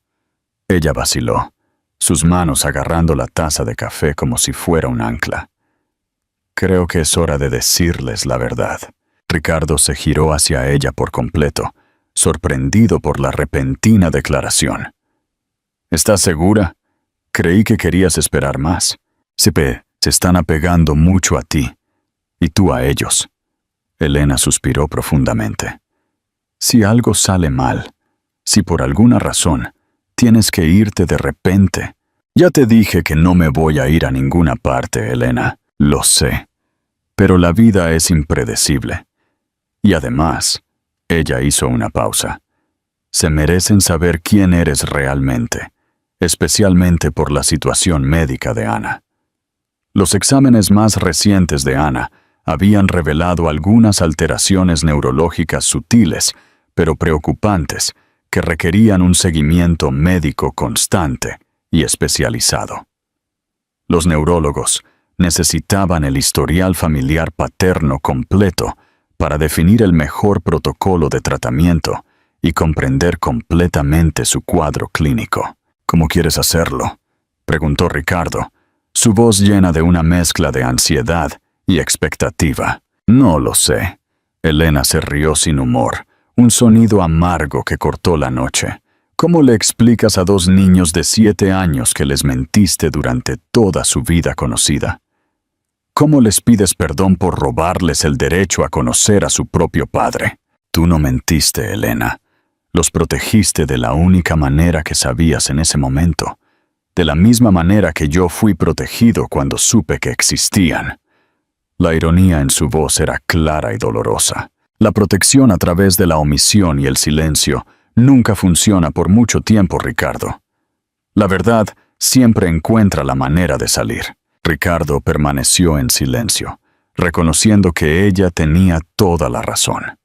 Ella vaciló, sus manos agarrando la taza de café como si fuera un ancla. «Creo que es hora de decirles la verdad». Ricardo se giró hacia ella por completo, sorprendido por la repentina declaración. «¿Estás segura? Creí que querías esperar más. Se están apegando mucho a ti, y tú a ellos». Elena suspiró profundamente. Si algo sale mal, si por alguna razón tienes que irte de repente. Ya te dije que no me voy a ir a ninguna parte, Elena. Lo sé. Pero la vida es impredecible. Y además, ella hizo una pausa. Se merecen saber quién eres realmente, especialmente por la situación médica de Ana. Los exámenes más recientes de Ana habían revelado algunas alteraciones neurológicas sutiles, pero preocupantes, que requerían un seguimiento médico constante y especializado. Los neurólogos necesitaban el historial familiar paterno completo para definir el mejor protocolo de tratamiento y comprender completamente su cuadro clínico. ¿Cómo quieres hacerlo?, preguntó Ricardo, su voz llena de una mezcla de ansiedad y expectativa. No lo sé. Elena se rió sin humor, un sonido amargo que cortó la noche. ¿Cómo le explicas a dos niños de 7 años que les mentiste durante toda su vida conocida? ¿Cómo les pides perdón por robarles el derecho a conocer a su propio padre? Tú no mentiste, Elena. Los protegiste de la única manera que sabías en ese momento, de la misma manera que yo fui protegido cuando supe que existían. La ironía en su voz era clara y dolorosa. La protección a través de la omisión y el silencio nunca funciona por mucho tiempo, Ricardo. La verdad siempre encuentra la manera de salir. Ricardo permaneció en silencio, reconociendo que ella tenía toda la razón.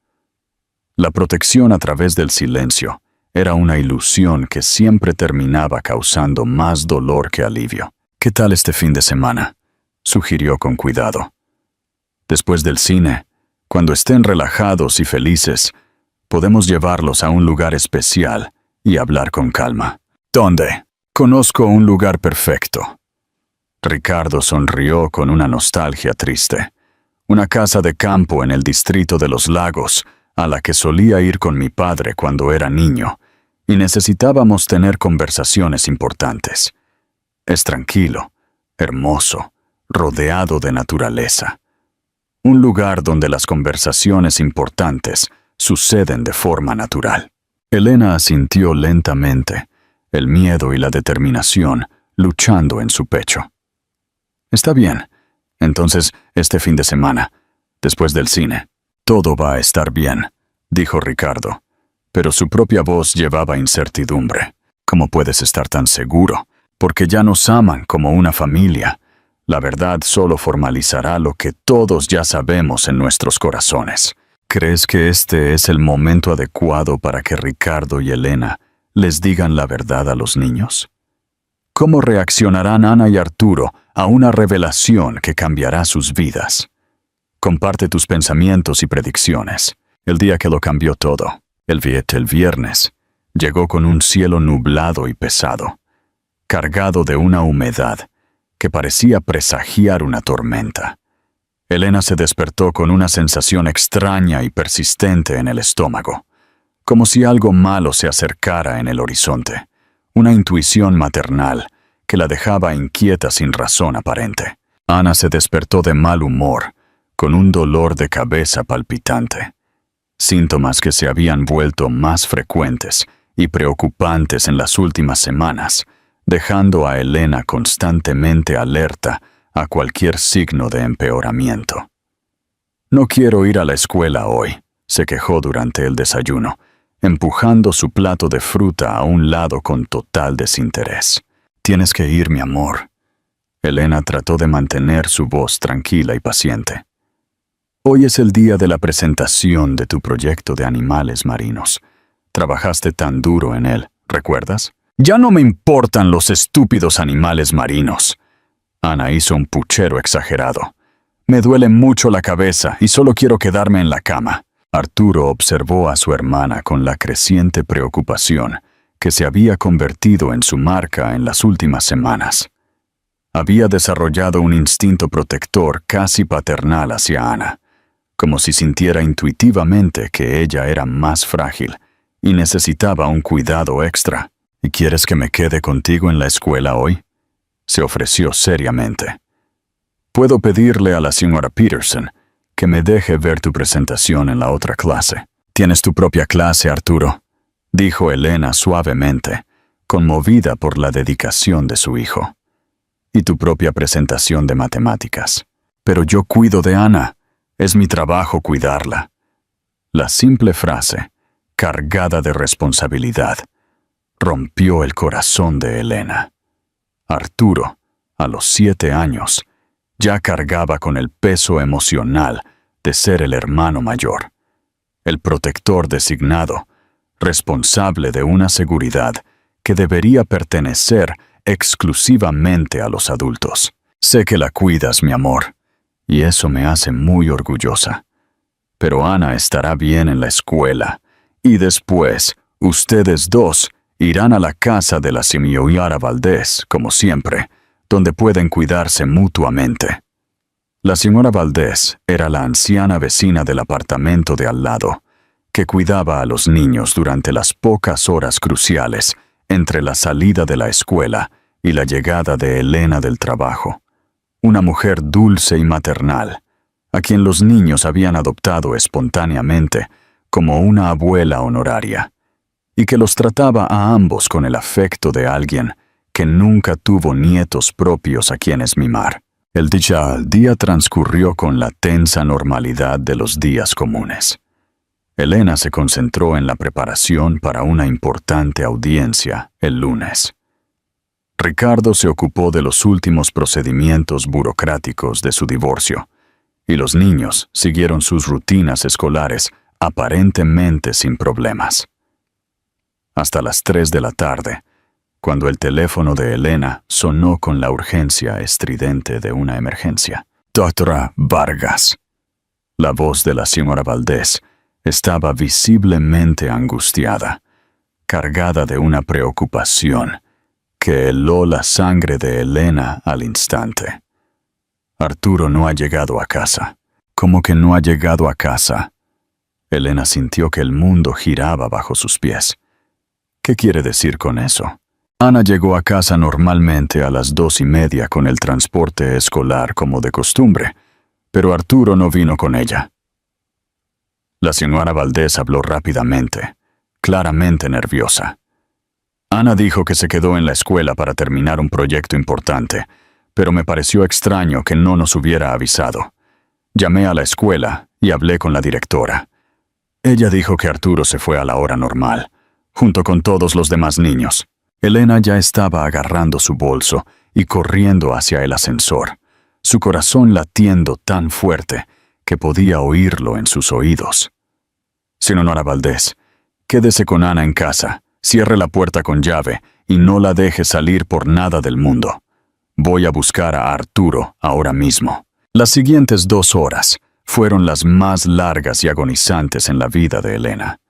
La protección a través del silencio era una ilusión que siempre terminaba causando más dolor que alivio. ¿Qué tal este fin de semana?, sugirió con cuidado. Después del cine, cuando estén relajados y felices, podemos llevarlos a un lugar especial y hablar con calma. ¿Dónde? Conozco un lugar perfecto. Ricardo sonrió con una nostalgia triste. Una casa de campo en el distrito de Los Lagos, a la que solía ir con mi padre cuando era niño, y necesitábamos tener conversaciones importantes. Es tranquilo, hermoso, rodeado de naturaleza. Un lugar donde las conversaciones importantes suceden de forma natural. Elena asintió lentamente, el miedo y la determinación luchando en su pecho. Está bien. Entonces, este fin de semana, después del cine, todo va a estar bien, dijo Ricardo, pero su propia voz llevaba incertidumbre. ¿Cómo puedes estar tan seguro? Porque ya nos aman como una familia. La verdad solo formalizará lo que todos ya sabemos en nuestros corazones. ¿Crees que este es el momento adecuado para que Ricardo y Elena les digan la verdad a los niños? ¿Cómo reaccionarán Ana y Arturo a una revelación que cambiará sus vidas? Comparte tus pensamientos y predicciones. El día que lo cambió todo, el viernes, llegó con un cielo nublado y pesado, cargado de una humedad que parecía presagiar una tormenta. Elena se despertó con una sensación extraña y persistente en el estómago, como si algo malo se acercara en el horizonte, una intuición maternal que la dejaba inquieta sin razón aparente. Ana se despertó de mal humor, con un dolor de cabeza palpitante, síntomas que se habían vuelto más frecuentes y preocupantes en las últimas semanas, dejando a Elena constantemente alerta a cualquier signo de empeoramiento. No quiero ir a la escuela hoy, se quejó durante el desayuno, empujando su plato de fruta a un lado con total desinterés. Tienes que ir, mi amor. Elena trató de mantener su voz tranquila y paciente. Hoy es el día de la presentación de tu proyecto de animales marinos. Trabajaste tan duro en él, ¿recuerdas? Ya no me importan los estúpidos animales marinos. Ana hizo un puchero exagerado. Me duele mucho la cabeza y solo quiero quedarme en la cama. Arturo observó a su hermana con la creciente preocupación que se había convertido en su marca en las últimas semanas. Había desarrollado un instinto protector casi paternal hacia Ana, como si sintiera intuitivamente que ella era más frágil y necesitaba un cuidado extra. ¿Y quieres que me quede contigo en la escuela hoy?, se ofreció seriamente. Puedo pedirle a la señora Peterson que me deje ver tu presentación en la otra clase. Tienes tu propia clase, Arturo, dijo Elena suavemente, conmovida por la dedicación de su hijo. Y tu propia presentación de matemáticas. Pero yo cuido de Ana. Es mi trabajo cuidarla. La simple frase, cargada de responsabilidad, rompió el corazón de Elena. Arturo, a los 7 años, ya cargaba con el peso emocional de ser el hermano mayor, el protector designado, responsable de una seguridad que debería pertenecer exclusivamente a los adultos. Sé que la cuidas, mi amor, y eso me hace muy orgullosa. Pero Ana estará bien en la escuela, y después, ustedes dos irán a la casa de la señora Valdés, como siempre, donde pueden cuidarse mutuamente. La señora Valdés era la anciana vecina del apartamento de al lado, que cuidaba a los niños durante las pocas horas cruciales entre la salida de la escuela y la llegada de Elena del trabajo. Una mujer dulce y maternal, a quien los niños habían adoptado espontáneamente como una abuela honoraria, y que los trataba a ambos con el afecto de alguien que nunca tuvo nietos propios a quienes mimar. El día transcurrió con la tensa normalidad de los días comunes. Elena se concentró en la preparación para una importante audiencia el lunes. Ricardo se ocupó de los últimos procedimientos burocráticos de su divorcio, y los niños siguieron sus rutinas escolares aparentemente sin problemas. Hasta las 3 de la tarde, cuando el teléfono de Elena sonó con la urgencia estridente de una emergencia. Doctora Vargas. La voz de la señora Valdés estaba visiblemente angustiada, cargada de una preocupación que heló la sangre de Elena al instante. Arturo no ha llegado a casa. ¿Cómo que no ha llegado a casa? Elena sintió que el mundo giraba bajo sus pies. ¿Qué quiere decir con eso? Ana llegó a casa normalmente a las 2:30 con el transporte escolar como de costumbre, pero Arturo no vino con ella. La señora Valdés habló rápidamente, claramente nerviosa. Ana dijo que se quedó en la escuela para terminar un proyecto importante, pero me pareció extraño que no nos hubiera avisado. Llamé a la escuela y hablé con la directora. Ella dijo que Arturo se fue a la hora normal, junto con todos los demás niños. Elena ya estaba agarrando su bolso y corriendo hacia el ascensor, su corazón latiendo tan fuerte que podía oírlo en sus oídos. Señora Valdés, quédese con Ana en casa, cierre la puerta con llave y no la deje salir por nada del mundo. Voy a buscar a Arturo ahora mismo. Las siguientes 2 horas fueron las más largas y agonizantes en la vida de Elena.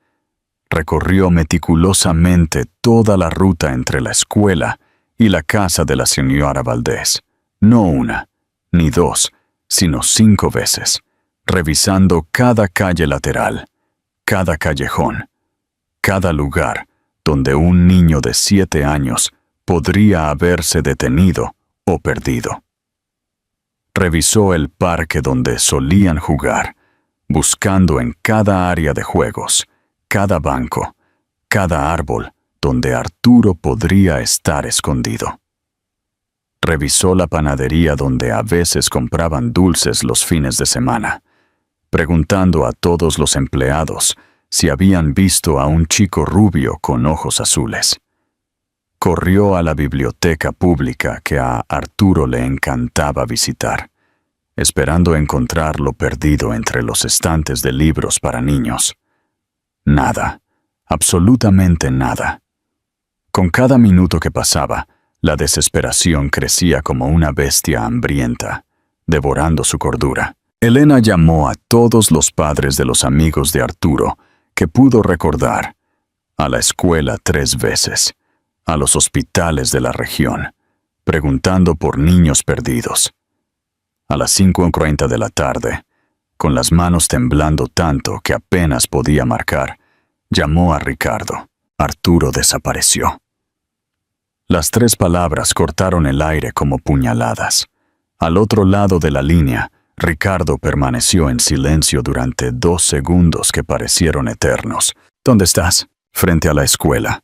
Recorrió meticulosamente toda la ruta entre la escuela y la casa de la señora Valdés, no 1, ni 2, sino 5 veces, revisando cada calle lateral, cada callejón, cada lugar donde un niño de 7 años podría haberse detenido o perdido. Revisó el parque donde solían jugar, buscando en cada área de juegos, cada banco, cada árbol donde Arturo podría estar escondido. Revisó la panadería donde a veces compraban dulces los fines de semana, preguntando a todos los empleados si habían visto a un chico rubio con ojos azules. Corrió a la biblioteca pública que a Arturo le encantaba visitar, esperando encontrarlo perdido entre los estantes de libros para niños. Nada, absolutamente nada. Con cada minuto que pasaba, la desesperación crecía como una bestia hambrienta, devorando su cordura. Elena llamó a todos los padres de los amigos de Arturo que pudo recordar, a la escuela 3 veces, a los hospitales de la región, preguntando por niños perdidos. A las 5:40 de la tarde, con las manos temblando tanto que apenas podía marcar, llamó a Ricardo. Arturo desapareció. Las 3 palabras cortaron el aire como puñaladas. Al otro lado de la línea, Ricardo permaneció en silencio durante 2 segundos que parecieron eternos. ¿Dónde estás? Frente a la escuela.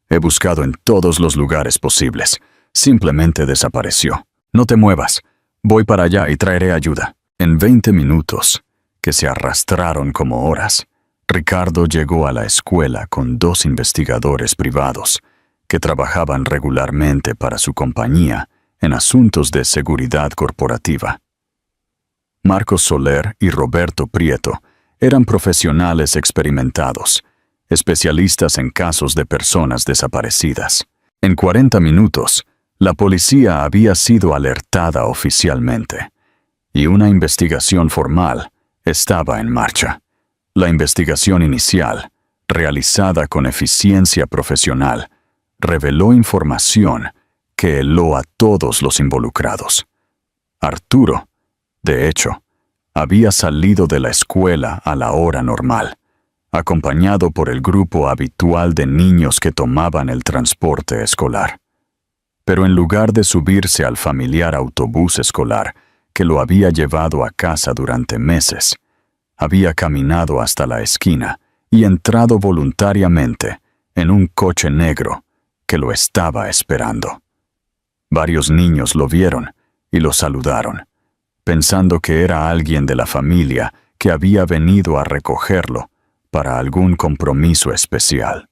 He buscado en todos los lugares posibles. Simplemente desapareció. No te muevas. Voy para allá y traeré ayuda. En 20 minutos, que se arrastraron como horas, Ricardo llegó a la escuela con 2 investigadores privados que trabajaban regularmente para su compañía en asuntos de seguridad corporativa. Marcos Soler y Roberto Prieto eran profesionales experimentados, especialistas en casos de personas desaparecidas. En 40 minutos, la policía había sido alertada oficialmente, y una investigación formal estaba en marcha. La investigación inicial, realizada con eficiencia profesional, reveló información que heló a todos los involucrados. Arturo, de hecho, había salido de la escuela a la hora normal, acompañado por el grupo habitual de niños que tomaban el transporte escolar. Pero en lugar de subirse al familiar autobús escolar que lo había llevado a casa durante meses, había caminado hasta la esquina y entrado voluntariamente en un coche negro que lo estaba esperando. Varios niños lo vieron y lo saludaron, pensando que era alguien de la familia que había venido a recogerlo para algún compromiso especial.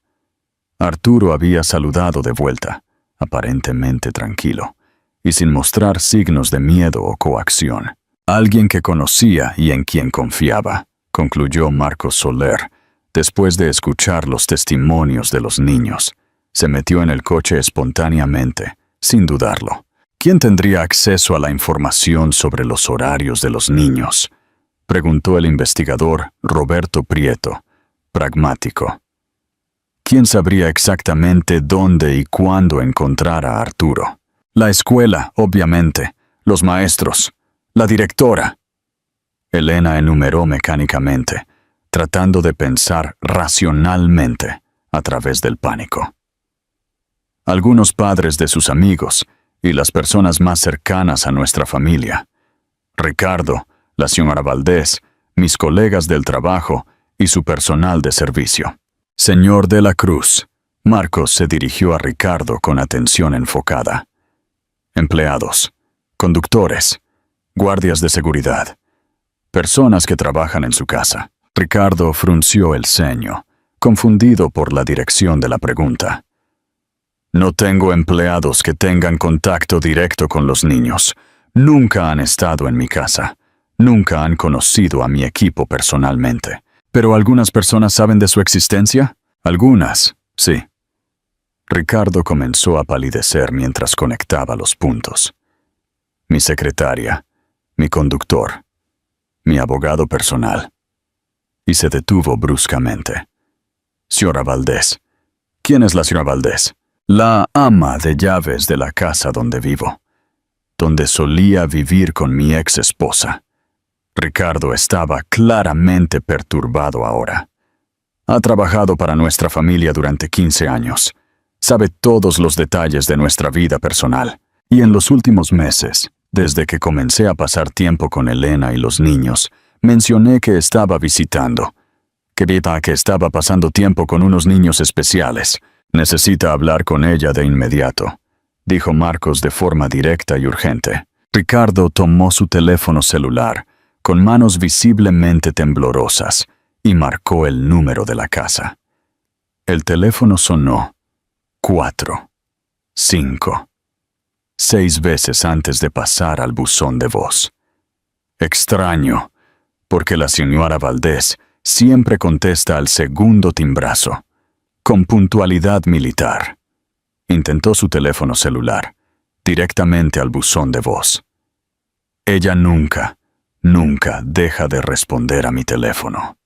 Arturo había saludado de vuelta, aparentemente tranquilo, y sin mostrar signos de miedo o coacción. Alguien que conocía y en quien confiaba, concluyó Marcos Soler, después de escuchar los testimonios de los niños. Se metió en el coche espontáneamente, sin dudarlo. ¿Quién tendría acceso a la información sobre los horarios de los niños?, preguntó el investigador Roberto Prieto, pragmático. ¿Quién sabría exactamente dónde y cuándo encontrar a Arturo? La escuela, obviamente, los maestros, la directora. Elena enumeró mecánicamente, tratando de pensar racionalmente a través del pánico. Algunos padres de sus amigos y las personas más cercanas a nuestra familia. Ricardo, la señora Valdés, mis colegas del trabajo y su personal de servicio. Señor de la Cruz, Marcos se dirigió a Ricardo con atención enfocada. Empleados, conductores, guardias de seguridad, personas que trabajan en su casa. Ricardo frunció el ceño, confundido por la dirección de la pregunta. No tengo empleados que tengan contacto directo con los niños. Nunca han estado en mi casa. Nunca han conocido a mi equipo personalmente. ¿Pero algunas personas saben de su existencia? Algunas, sí. Ricardo comenzó a palidecer mientras conectaba los puntos. Mi secretaria, mi conductor, mi abogado personal. Y se detuvo bruscamente. Señora Valdés. ¿Quién es la señora Valdés? La ama de llaves de la casa donde vivo, donde solía vivir con mi ex esposa. Ricardo estaba claramente perturbado ahora. Ha trabajado para nuestra familia durante 15 años. Sabe todos los detalles de nuestra vida personal. Y en los últimos meses, desde que comencé a pasar tiempo con Elena y los niños, mencioné que estaba visitando. Que estaba pasando tiempo con unos niños especiales. Necesita hablar con ella de inmediato, dijo Marcos de forma directa y urgente. Ricardo tomó su teléfono celular, con manos visiblemente temblorosas, y marcó el número de la casa. El teléfono sonó 4, 5, 6 veces antes de pasar al buzón de voz. Extraño, porque la señora Valdés siempre contesta al segundo timbrazo, con puntualidad militar. Intentó su teléfono celular, directamente al buzón de voz. Ella nunca deja de responder a mi teléfono.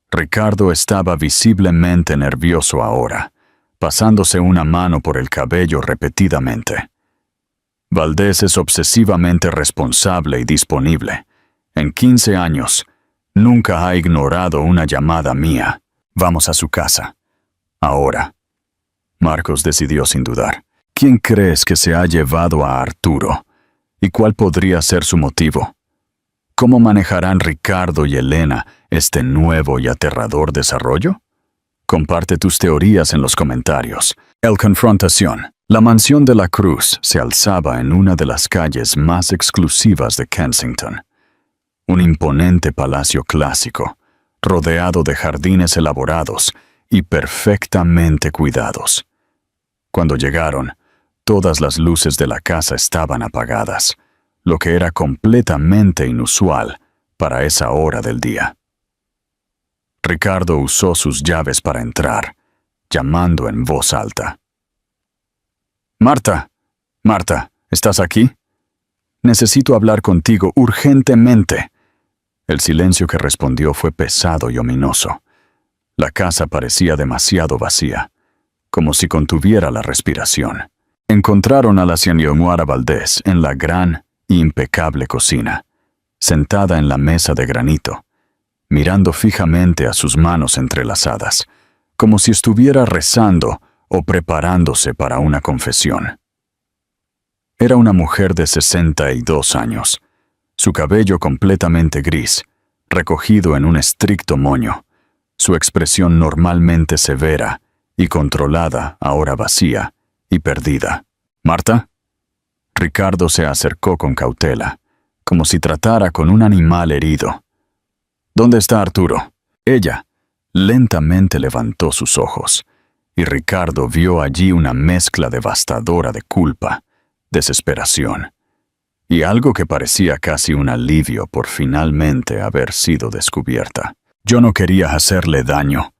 Ricardo estaba visiblemente nervioso ahora, pasándose una mano por el cabello repetidamente. Valdés es obsesivamente responsable y disponible. En 15 años, nunca ha ignorado una llamada mía. Vamos a su casa. Ahora. Marcos decidió sin dudar. ¿Quién crees que se ha llevado a Arturo? ¿Y cuál podría ser su motivo? ¿Cómo manejarán Ricardo y Elena este nuevo y aterrador desarrollo? Comparte tus teorías en los comentarios. El Confrontación. La mansión de la Cruz se alzaba en una de las calles más exclusivas de Kensington. Un imponente palacio clásico, rodeado de jardines elaborados y perfectamente cuidados. Cuando llegaron, todas las luces de la casa estaban apagadas, lo que era completamente inusual para esa hora del día. Ricardo usó sus llaves para entrar, llamando en voz alta. «Marta, Marta, ¿estás aquí? Necesito hablar contigo urgentemente». El silencio que respondió fue pesado y ominoso. La casa parecía demasiado vacía, como si contuviera la respiración. Encontraron a la señora Valdés en la gran e impecable cocina, sentada en la mesa de granito, mirando fijamente a sus manos entrelazadas, como si estuviera rezando o preparándose para una confesión. Era una mujer de 62 años, su cabello completamente gris, recogido en un estricto moño, su expresión normalmente severa y controlada, ahora vacía y perdida. «¿Marta?» Ricardo se acercó con cautela, como si tratara con un animal herido. «¿Dónde está Arturo?» Ella lentamente levantó sus ojos, y Ricardo vio allí una mezcla devastadora de culpa, desesperación, y algo que parecía casi un alivio por finalmente haber sido descubierta. «Yo no quería hacerle daño».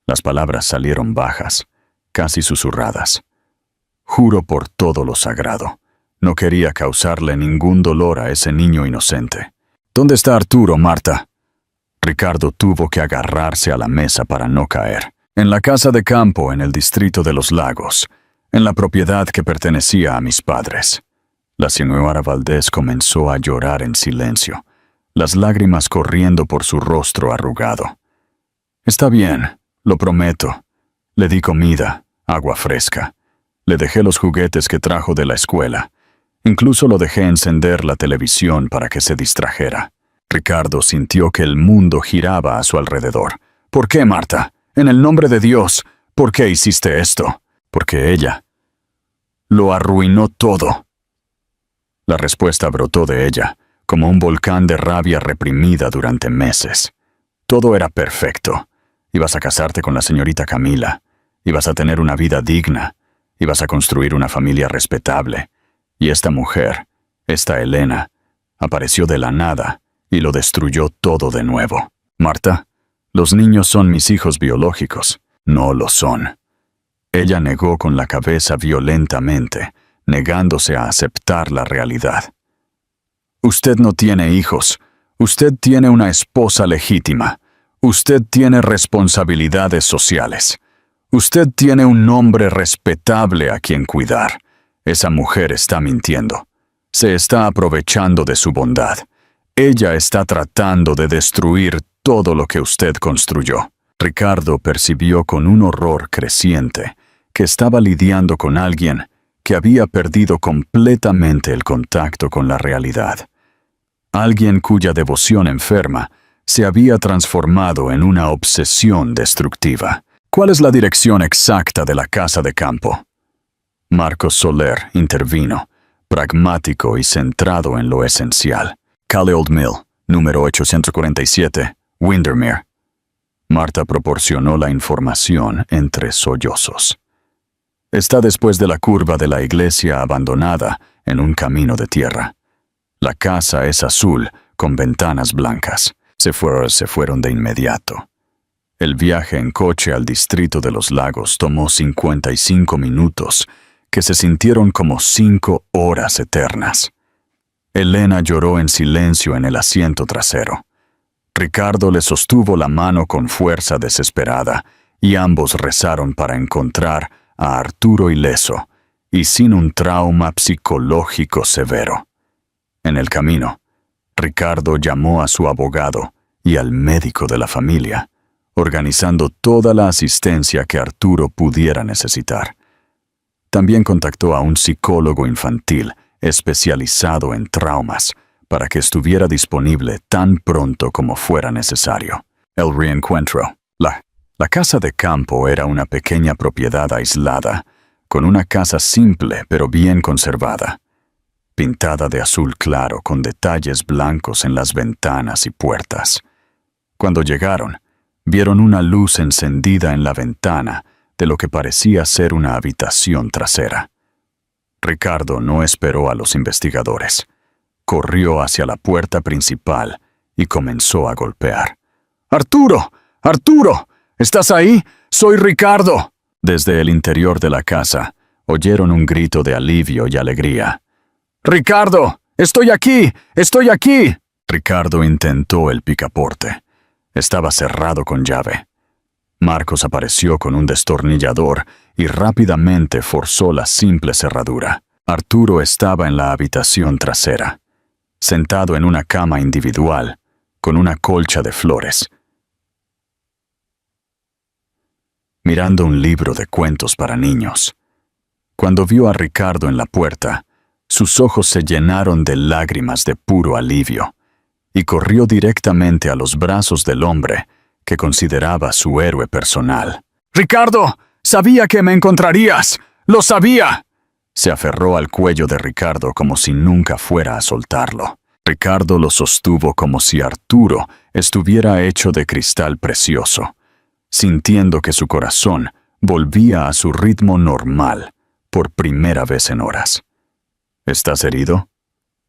Las palabras salieron bajas, casi susurradas. «Juro por todo lo sagrado, no quería causarle ningún dolor a ese niño inocente». «¿Dónde está Arturo, Marta?» Ricardo tuvo que agarrarse a la mesa para no caer. «En la casa de campo en el distrito de Los Lagos, en la propiedad que pertenecía a mis padres». La señora Valdés comenzó a llorar en silencio, las lágrimas corriendo por su rostro arrugado. «Está bien, lo prometo. Le di comida, agua fresca. Le dejé los juguetes que trajo de la escuela. Incluso lo dejé encender la televisión para que se distrajera». Ricardo sintió que el mundo giraba a su alrededor. «¿Por qué, Marta? En el nombre de Dios, ¿por qué hiciste esto?» «Porque ella lo arruinó todo». La respuesta brotó de ella, como un volcán de rabia reprimida durante meses. Todo era perfecto. Ibas a casarte con la señorita Camila. Ibas a tener una vida digna. Ibas a construir una familia respetable. Y esta mujer, esta Elena, apareció de la nada y lo destruyó todo de nuevo. «Marta, los niños son mis hijos biológicos». «No lo son». Ella negó con la cabeza violentamente, negándose a aceptar la realidad. «Usted no tiene hijos. Usted tiene una esposa legítima. Usted tiene responsabilidades sociales. Usted tiene un hombre respetable a quien cuidar. Esa mujer está mintiendo. Se está aprovechando de su bondad. Ella está tratando de destruir todo lo que usted construyó». Ricardo percibió con un horror creciente que estaba lidiando con alguien que había perdido completamente el contacto con la realidad. Alguien cuya devoción enferma se había transformado en una obsesión destructiva. «¿Cuál es la dirección exacta de la casa de campo?» Marcos Soler intervino, pragmático y centrado en lo esencial. «Calle Old Mill, número 847, Windermere». Marta proporcionó la información entre sollozos. «Está después de la curva de la iglesia abandonada en un camino de tierra. La casa es azul, con ventanas blancas. Se fueron de inmediato. El viaje en coche al distrito de Los Lagos tomó 55 minutos, que se sintieron como 5 horas eternas. Elena lloró en silencio en el asiento trasero. Ricardo le sostuvo la mano con fuerza desesperada, y ambos rezaron para encontrar a Arturo ileso y sin un trauma psicológico severo. En el camino, Ricardo llamó a su abogado y al médico de la familia, organizando toda la asistencia que Arturo pudiera necesitar. También contactó a un psicólogo infantil especializado en traumas para que estuviera disponible tan pronto como fuera necesario. El reencuentro. La casa de campo era una pequeña propiedad aislada, con una casa simple pero bien conservada, pintada de azul claro con detalles blancos en las ventanas y puertas. Cuando llegaron, vieron una luz encendida en la ventana de lo que parecía ser una habitación trasera. Ricardo no esperó a los investigadores. Corrió hacia la puerta principal y comenzó a golpear. ¡Arturo! ¡Arturo! ¿Estás ahí? ¡Soy Ricardo! Desde el interior de la casa, oyeron un grito de alivio y alegría. ¡Ricardo! ¡Estoy aquí! ¡Estoy aquí! Ricardo intentó el picaporte. Estaba cerrado con llave. Marcos apareció con un destornillador y rápidamente forzó la simple cerradura. Arturo estaba en la habitación trasera, sentado en una cama individual, con una colcha de flores, mirando un libro de cuentos para niños. Cuando vio a Ricardo en la puerta, sus ojos se llenaron de lágrimas de puro alivio, y corrió directamente a los brazos del hombre que consideraba su héroe personal. ¡Ricardo! ¡Sabía que me encontrarías! ¡Lo sabía! Se aferró al cuello de Ricardo como si nunca fuera a soltarlo. Ricardo lo sostuvo como si Arturo estuviera hecho de cristal precioso, sintiendo que su corazón volvía a su ritmo normal por primera vez en horas. ¿Estás herido?,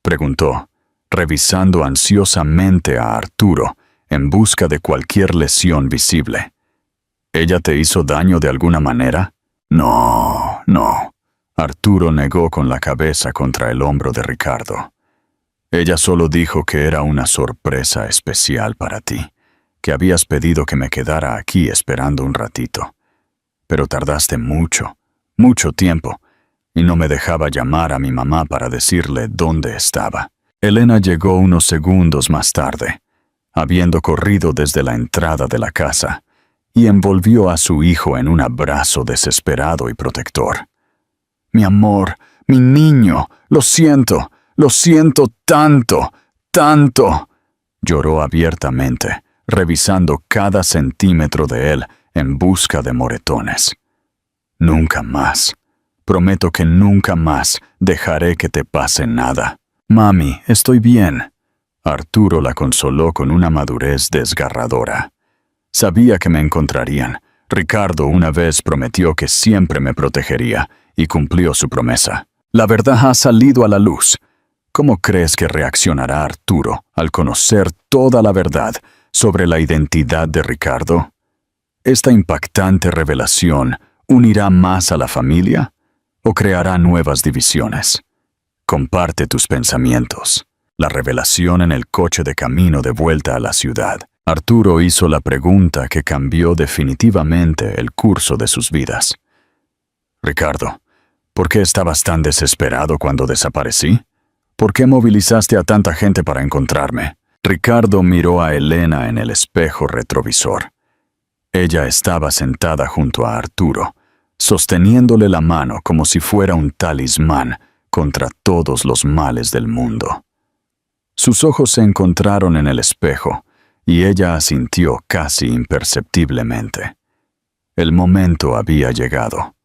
preguntó, revisando ansiosamente a Arturo en busca de cualquier lesión visible. ¿Ella te hizo daño de alguna manera? No. Arturo negó con la cabeza contra el hombro de Ricardo. Ella solo dijo que era una sorpresa especial para ti, que habías pedido que me quedara aquí esperando un ratito. Pero tardaste mucho tiempo, y no me dejaba llamar a mi mamá para decirle dónde estaba. Elena llegó unos segundos más tarde, habiendo corrido desde la entrada de la casa, y envolvió a su hijo en un abrazo desesperado y protector. «Mi amor, mi niño, lo siento tanto, tanto», lloró abiertamente, revisando cada centímetro de él en busca de moretones. «Nunca más. Prometo que nunca más dejaré que te pase nada. Mami, estoy bien». Arturo la consoló con una madurez desgarradora. Sabía que me encontrarían. Ricardo una vez prometió que siempre me protegería, y cumplió su promesa. La verdad ha salido a la luz. ¿Cómo crees que reaccionará Arturo al conocer toda la verdad sobre la identidad de Ricardo? ¿Esta impactante revelación unirá más a la familia o creará nuevas divisiones? Comparte tus pensamientos. La revelación en el coche de camino de vuelta a la ciudad. Arturo hizo la pregunta que cambió definitivamente el curso de sus vidas. Ricardo, ¿por qué estabas tan desesperado cuando desaparecí? ¿Por qué movilizaste a tanta gente para encontrarme? Ricardo miró a Elena en el espejo retrovisor. Ella estaba sentada junto a Arturo, sosteniéndole la mano como si fuera un talismán contra todos los males del mundo. Sus ojos se encontraron en el espejo, y ella asintió casi imperceptiblemente. El momento había llegado.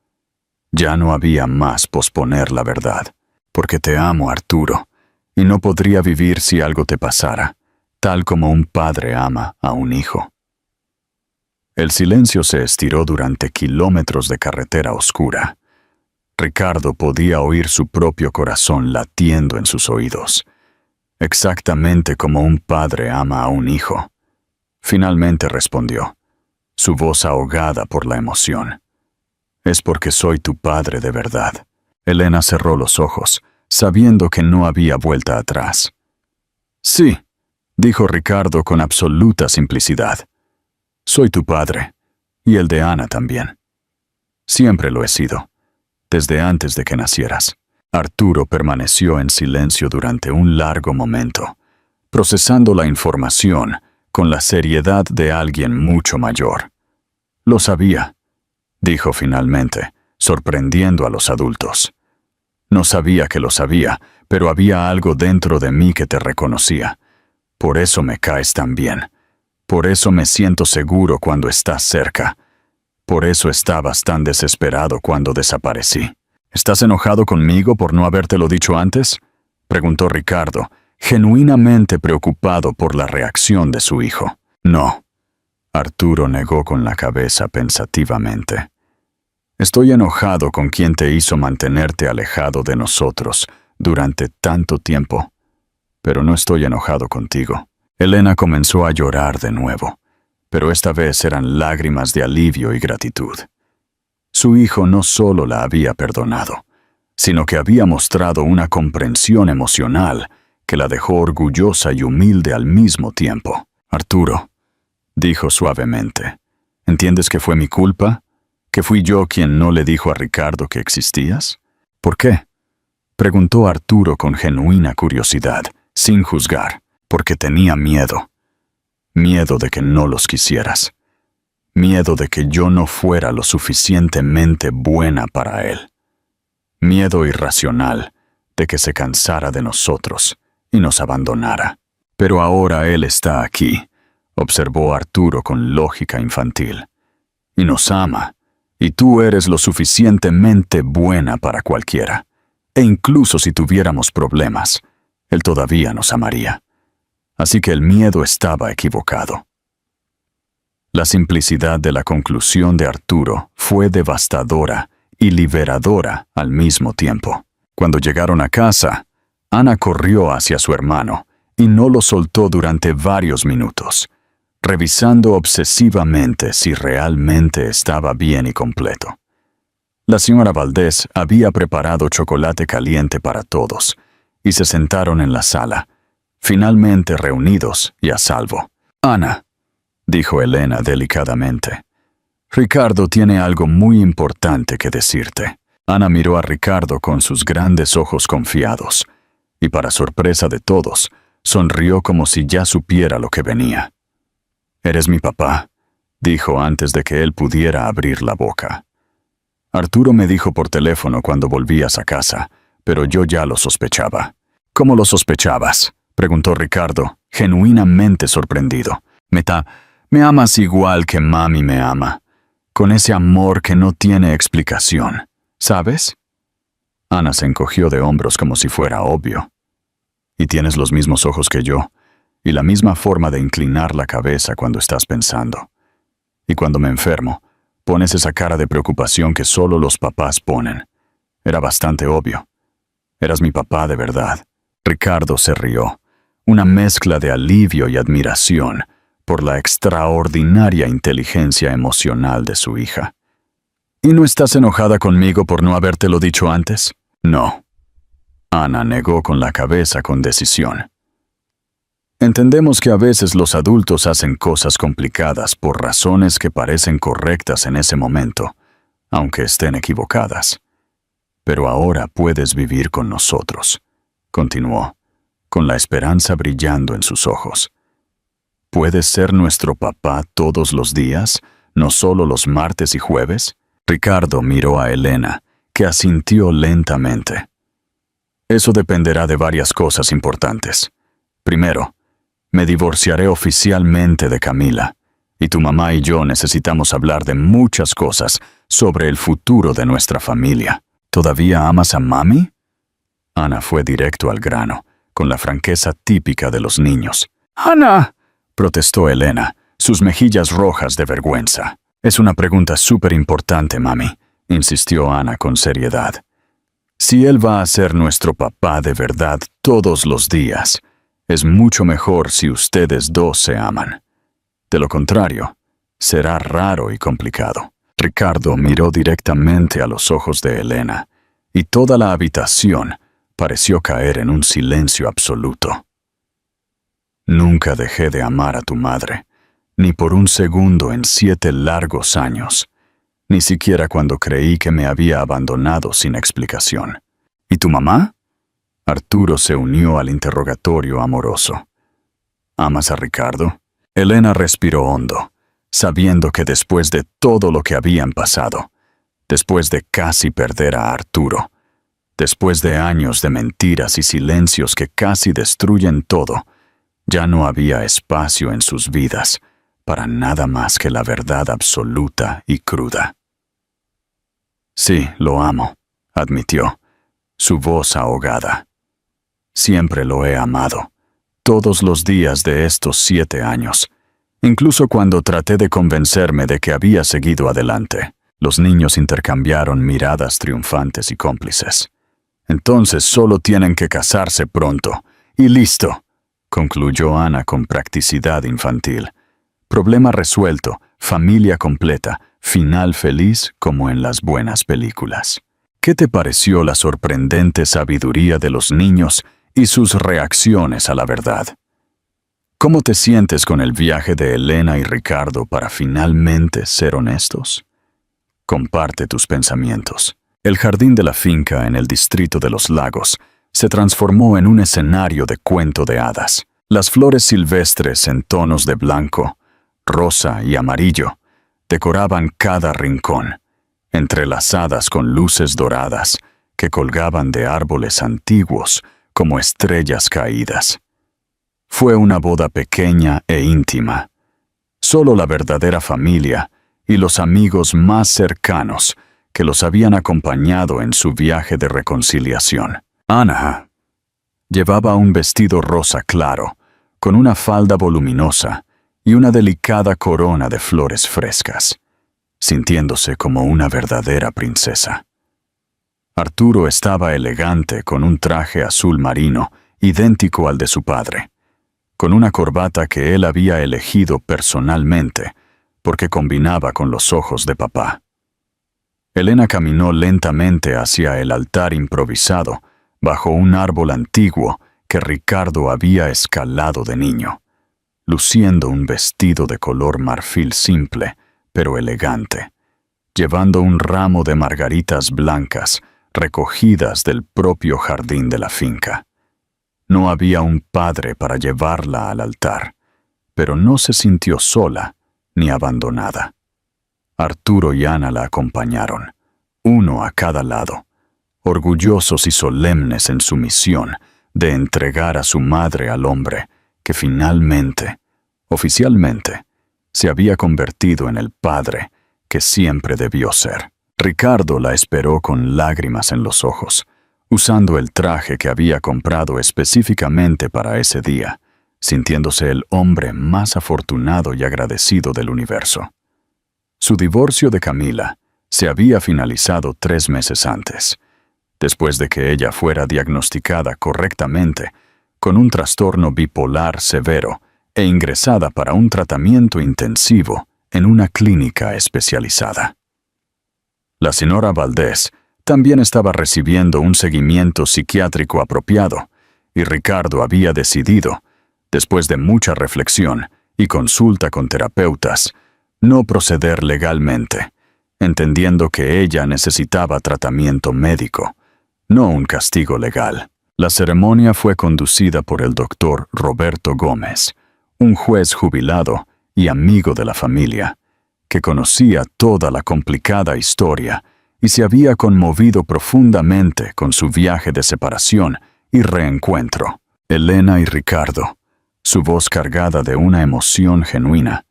Ya no había más posponer la verdad, porque te amo, Arturo, y no podría vivir si algo te pasara, tal como un padre ama a un hijo. El silencio se estiró durante kilómetros de carretera oscura. Ricardo podía oír su propio corazón latiendo en sus oídos, exactamente como un padre ama a un hijo. Finalmente respondió, su voz ahogada por la emoción. «Es porque soy tu padre de verdad». Elena cerró los ojos, sabiendo que no había vuelta atrás. «Sí», dijo Ricardo con absoluta simplicidad. «Soy tu padre, y el de Ana también. Siempre lo he sido, desde antes de que nacieras». Arturo permaneció en silencio durante un largo momento, procesando la información con la seriedad de alguien mucho mayor. «Lo sabía», dijo finalmente, sorprendiendo a los adultos. No sabía que lo sabía, pero había algo dentro de mí que te reconocía. Por eso me caes tan bien. Por eso me siento seguro cuando estás cerca. Por eso estabas tan desesperado cuando desaparecí. ¿Estás enojado conmigo por no habértelo dicho antes?, preguntó Ricardo, genuinamente preocupado por la reacción de su hijo. No. Arturo negó con la cabeza pensativamente. Estoy enojado con quien te hizo mantenerte alejado de nosotros durante tanto tiempo, pero no estoy enojado contigo. Elena comenzó a llorar de nuevo, pero esta vez eran lágrimas de alivio y gratitud. Su hijo no solo la había perdonado, sino que había mostrado una comprensión emocional que la dejó orgullosa y humilde al mismo tiempo. Arturo, dijo suavemente, ¿entiendes que fue mi culpa? ¿Que fui yo quien no le dijo a Ricardo que existías? ¿Por qué?, preguntó Arturo con genuina curiosidad, sin juzgar, porque tenía miedo. Miedo de que no los quisieras. Miedo de que yo no fuera lo suficientemente buena para él. Miedo irracional de que se cansara de nosotros y nos abandonara. Pero ahora él está aquí, observó Arturo con lógica infantil. Y nos ama, y tú eres lo suficientemente buena para cualquiera. E incluso si tuviéramos problemas, él todavía nos amaría. Así que el miedo estaba equivocado. La simplicidad de la conclusión de Arturo fue devastadora y liberadora al mismo tiempo. Cuando llegaron a casa, Ana corrió hacia su hermano y no lo soltó durante varios minutos, revisando obsesivamente si realmente estaba bien y completo. La señora Valdés había preparado chocolate caliente para todos y se sentaron en la sala, finalmente reunidos y a salvo. Ana, dijo Elena delicadamente, Ricardo tiene algo muy importante que decirte. Ana miró a Ricardo con sus grandes ojos confiados y, para sorpresa de todos, sonrió como si ya supiera lo que venía. «Eres mi papá», dijo antes de que él pudiera abrir la boca. Arturo me dijo por teléfono cuando volvías a casa, pero yo ya lo sospechaba. «¿Cómo lo sospechabas?», preguntó Ricardo, genuinamente sorprendido. Me amas igual que mami me ama, con ese amor que no tiene explicación, ¿sabes?» Ana se encogió de hombros como si fuera obvio. «Y tienes los mismos ojos que yo, y la misma forma de inclinar la cabeza cuando estás pensando. Y cuando me enfermo, pones esa cara de preocupación que solo los papás ponen. Era bastante obvio. Eras mi papá de verdad». Ricardo se rió, una mezcla de alivio y admiración por la extraordinaria inteligencia emocional de su hija. «¿Y no estás enojada conmigo por no habértelo dicho antes?» «No». Ana negó con la cabeza con decisión. Entendemos que a veces los adultos hacen cosas complicadas por razones que parecen correctas en ese momento, aunque estén equivocadas. Pero ahora puedes vivir con nosotros, continuó, con la esperanza brillando en sus ojos. ¿Puedes ser nuestro papá todos los días, no solo los martes y jueves? Ricardo miró a Elena, que asintió lentamente. Eso dependerá de varias cosas importantes. Primero, me divorciaré oficialmente de Camila, y tu mamá y yo necesitamos hablar de muchas cosas sobre el futuro de nuestra familia. ¿Todavía amas a mami? Ana fue directo al grano, con la franqueza típica de los niños. ¡Ana!, protestó Elena, sus mejillas rojas de vergüenza. «Es una pregunta súper importante, mami», insistió Ana con seriedad. «Si él va a ser nuestro papá de verdad todos los días, es mucho mejor si ustedes dos se aman. De lo contrario, será raro y complicado». Ricardo miró directamente a los ojos de Elena, y toda la habitación pareció caer en un silencio absoluto. «Nunca dejé de amar a tu madre, ni por un segundo en 7 largos años, ni siquiera cuando creí que me había abandonado sin explicación. ¿Y tu mamá?» Arturo se unió al interrogatorio amoroso. «¿Amas a Ricardo?» Elena respiró hondo, sabiendo que después de todo lo que habían pasado, después de casi perder a Arturo, Después de años de mentiras y silencios que casi destruyen todo, ya no había espacio en sus vidas para nada más que la verdad absoluta y cruda. Sí, lo amo, admitió, su voz ahogada. Siempre lo he amado, todos los días de estos 7 años, incluso cuando traté de convencerme de que había seguido adelante. Los niños intercambiaron miradas triunfantes y cómplices. Entonces solo tienen que casarse pronto, y listo, concluyó Ana con practicidad infantil. Problema resuelto, familia completa, final feliz como en las buenas películas. ¿Qué te pareció la sorprendente sabiduría de los niños y sus reacciones a la verdad? ¿Cómo te sientes con el viaje de Elena y Ricardo para finalmente ser honestos? Comparte tus pensamientos. El jardín de la finca en el distrito de Los Lagos se transformó en un escenario de cuento de hadas. Las flores silvestres en tonos de blanco, rosa y amarillo decoraban cada rincón, entrelazadas con luces doradas que colgaban de árboles antiguos como estrellas caídas. Fue una boda pequeña e íntima. Solo la verdadera familia y los amigos más cercanos que los habían acompañado en su viaje de reconciliación. Ana llevaba un vestido rosa claro, con una falda voluminosa y una delicada corona de flores frescas, sintiéndose como una verdadera princesa. Arturo estaba elegante con un traje azul marino, idéntico al de su padre, con una corbata que él había elegido personalmente, porque combinaba con los ojos de papá. Elena caminó lentamente hacia el altar improvisado, bajo un árbol antiguo que Ricardo había escalado de niño, luciendo un vestido de color marfil simple, pero elegante, llevando un ramo de margaritas blancas recogidas del propio jardín de la finca. No había un padre para llevarla al altar, pero no se sintió sola ni abandonada. Arturo y Ana la acompañaron, uno a cada lado, orgullosos y solemnes en su misión de entregar a su madre al hombre que finalmente, oficialmente, se había convertido en el padre que siempre debió ser. Ricardo la esperó con lágrimas en los ojos, usando el traje que había comprado específicamente para ese día, sintiéndose el hombre más afortunado y agradecido del universo. Su divorcio de Camila se había finalizado 3 meses antes, después de que ella fuera diagnosticada correctamente con un trastorno bipolar severo e ingresada para un tratamiento intensivo en una clínica especializada. La señora Valdés también estaba recibiendo un seguimiento psiquiátrico apropiado, y Ricardo había decidido, después de mucha reflexión y consulta con terapeutas, no proceder legalmente, entendiendo que ella necesitaba tratamiento médico, no un castigo legal. La ceremonia fue conducida por el doctor Roberto Gómez, un juez jubilado y amigo de la familia, que conocía toda la complicada historia y se había conmovido profundamente con su viaje de separación y reencuentro. Elena y Ricardo, su voz cargada de una emoción genuina.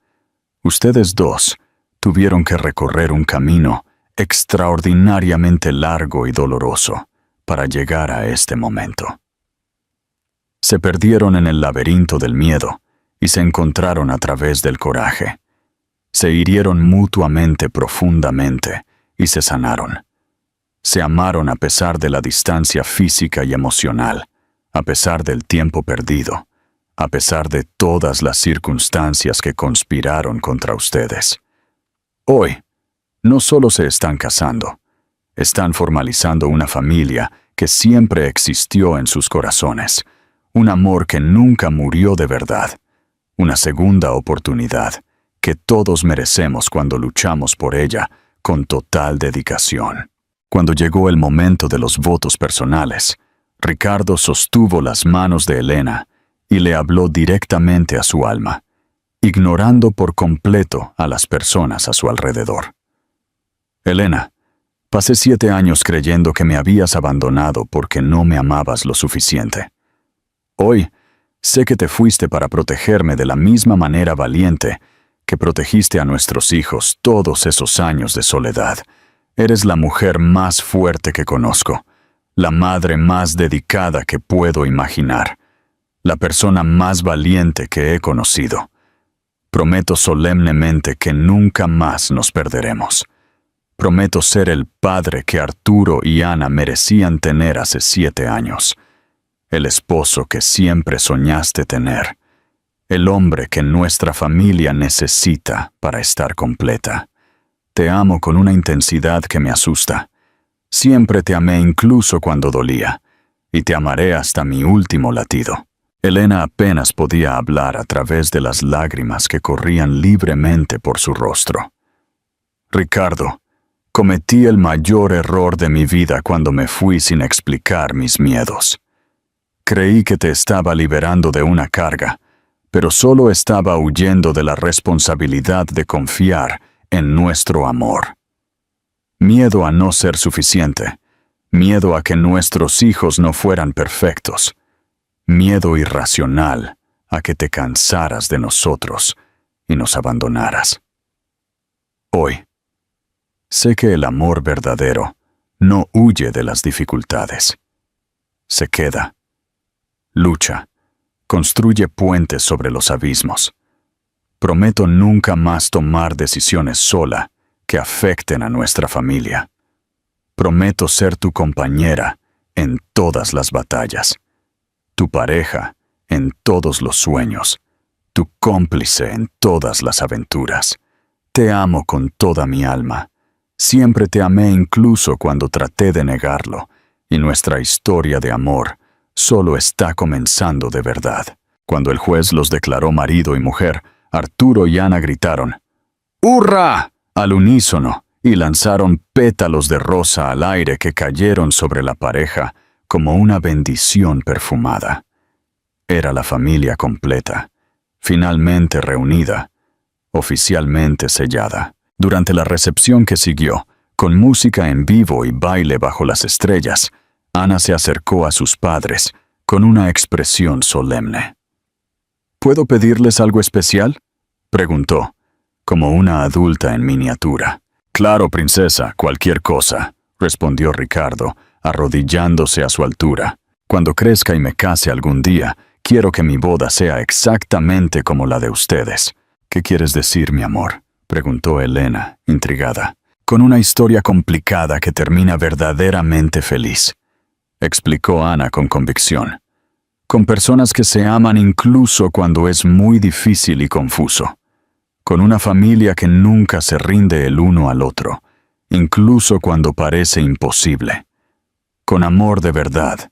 Ustedes dos tuvieron que recorrer un camino extraordinariamente largo y doloroso para llegar a este momento. Se perdieron en el laberinto del miedo y se encontraron a través del coraje. Se hirieron mutuamente profundamente y se sanaron. Se amaron a pesar de la distancia física y emocional, a pesar del tiempo perdido, a pesar de todas las circunstancias que conspiraron contra ustedes. Hoy, no solo se están casando, están formalizando una familia que siempre existió en sus corazones, un amor que nunca murió de verdad, una segunda oportunidad que todos merecemos cuando luchamos por ella con total dedicación. Cuando llegó el momento de los votos personales, Ricardo sostuvo las manos de Elena y le habló directamente a su alma, ignorando por completo a las personas a su alrededor. Elena, Pasé 7 años creyendo que me habías abandonado porque no me amabas lo suficiente. Hoy, sé que te fuiste para protegerme de la misma manera valiente que protegiste a nuestros hijos todos esos años de soledad. Eres la mujer más fuerte que conozco, la madre más dedicada que puedo imaginar, la persona más valiente que he conocido. Prometo solemnemente que nunca más nos perderemos. Prometo ser el padre que Arturo y Ana merecían tener hace 7 años, el esposo que siempre soñaste tener, el hombre que nuestra familia necesita para estar completa. Te amo con una intensidad que me asusta. Siempre te amé incluso cuando dolía, y te amaré hasta mi último latido. Elena apenas podía hablar a través de las lágrimas que corrían libremente por su rostro. Ricardo, cometí el mayor error de mi vida cuando me fui sin explicar mis miedos. Creí que te estaba liberando de una carga, pero solo estaba huyendo de la responsabilidad de confiar en nuestro amor. Miedo a no ser suficiente, miedo a que nuestros hijos no fueran perfectos, miedo irracional a que te cansaras de nosotros y nos abandonaras. Hoy, sé que el amor verdadero no huye de las dificultades. Se queda, lucha, construye puentes sobre los abismos. Prometo nunca más tomar decisiones sola que afecten a nuestra familia. Prometo ser tu compañera en todas las batallas, tu pareja en todos los sueños, tu cómplice en todas las aventuras. Te amo con toda mi alma. Siempre te amé incluso cuando traté de negarlo, y nuestra historia de amor solo está comenzando de verdad. Cuando el juez los declaró marido y mujer, Arturo y Ana gritaron ¡Hurra!, al unísono, y lanzaron pétalos de rosa al aire que cayeron sobre la pareja como una bendición perfumada. Era la familia completa, finalmente reunida, oficialmente sellada. Durante la recepción que siguió, con música en vivo y baile bajo las estrellas, Ana se acercó a sus padres con una expresión solemne. ¿Puedo pedirles algo especial?, preguntó, como una adulta en miniatura. Claro, princesa, cualquier cosa, respondió Ricardo, arrodillándose a su altura. Cuando crezca y me case algún día, quiero que mi boda sea exactamente como la de ustedes. ¿Qué quieres decir, mi amor?, preguntó Elena, intrigada. Con una historia complicada que termina verdaderamente feliz, explicó Ana con convicción. Con personas que se aman incluso cuando es muy difícil y confuso. Con una familia que nunca se rinde el uno al otro, incluso cuando parece imposible. Con amor de verdad,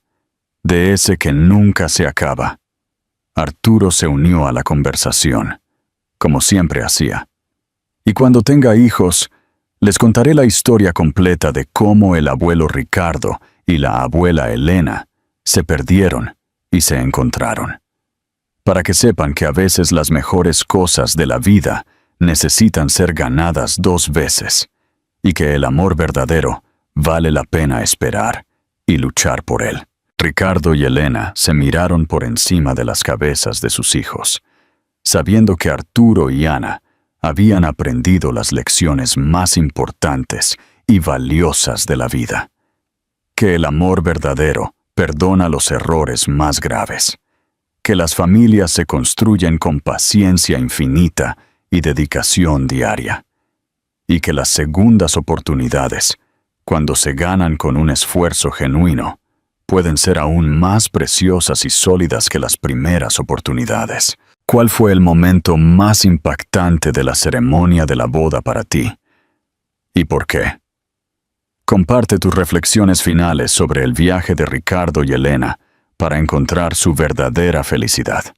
de ese que nunca se acaba. Arturo se unió a la conversación, como siempre hacía. Y cuando tenga hijos, les contaré la historia completa de cómo el abuelo Ricardo y la abuela Elena se perdieron y se encontraron. Para que sepan que a veces las mejores cosas de la vida necesitan ser ganadas 2 veces, y que el amor verdadero vale la pena esperar y luchar por él. Ricardo y Elena se miraron por encima de las cabezas de sus hijos, sabiendo que Arturo y Ana habían aprendido las lecciones más importantes y valiosas de la vida. Que el amor verdadero perdona los errores más graves. Que las familias se construyen con paciencia infinita y dedicación diaria. Y que las segundas oportunidades, cuando se ganan con un esfuerzo genuino, pueden ser aún más preciosas y sólidas que las primeras oportunidades. ¿Cuál fue el momento más impactante de la ceremonia de la boda para ti? ¿Y por qué? Comparte tus reflexiones finales sobre el viaje de Ricardo y Elena para encontrar su verdadera felicidad.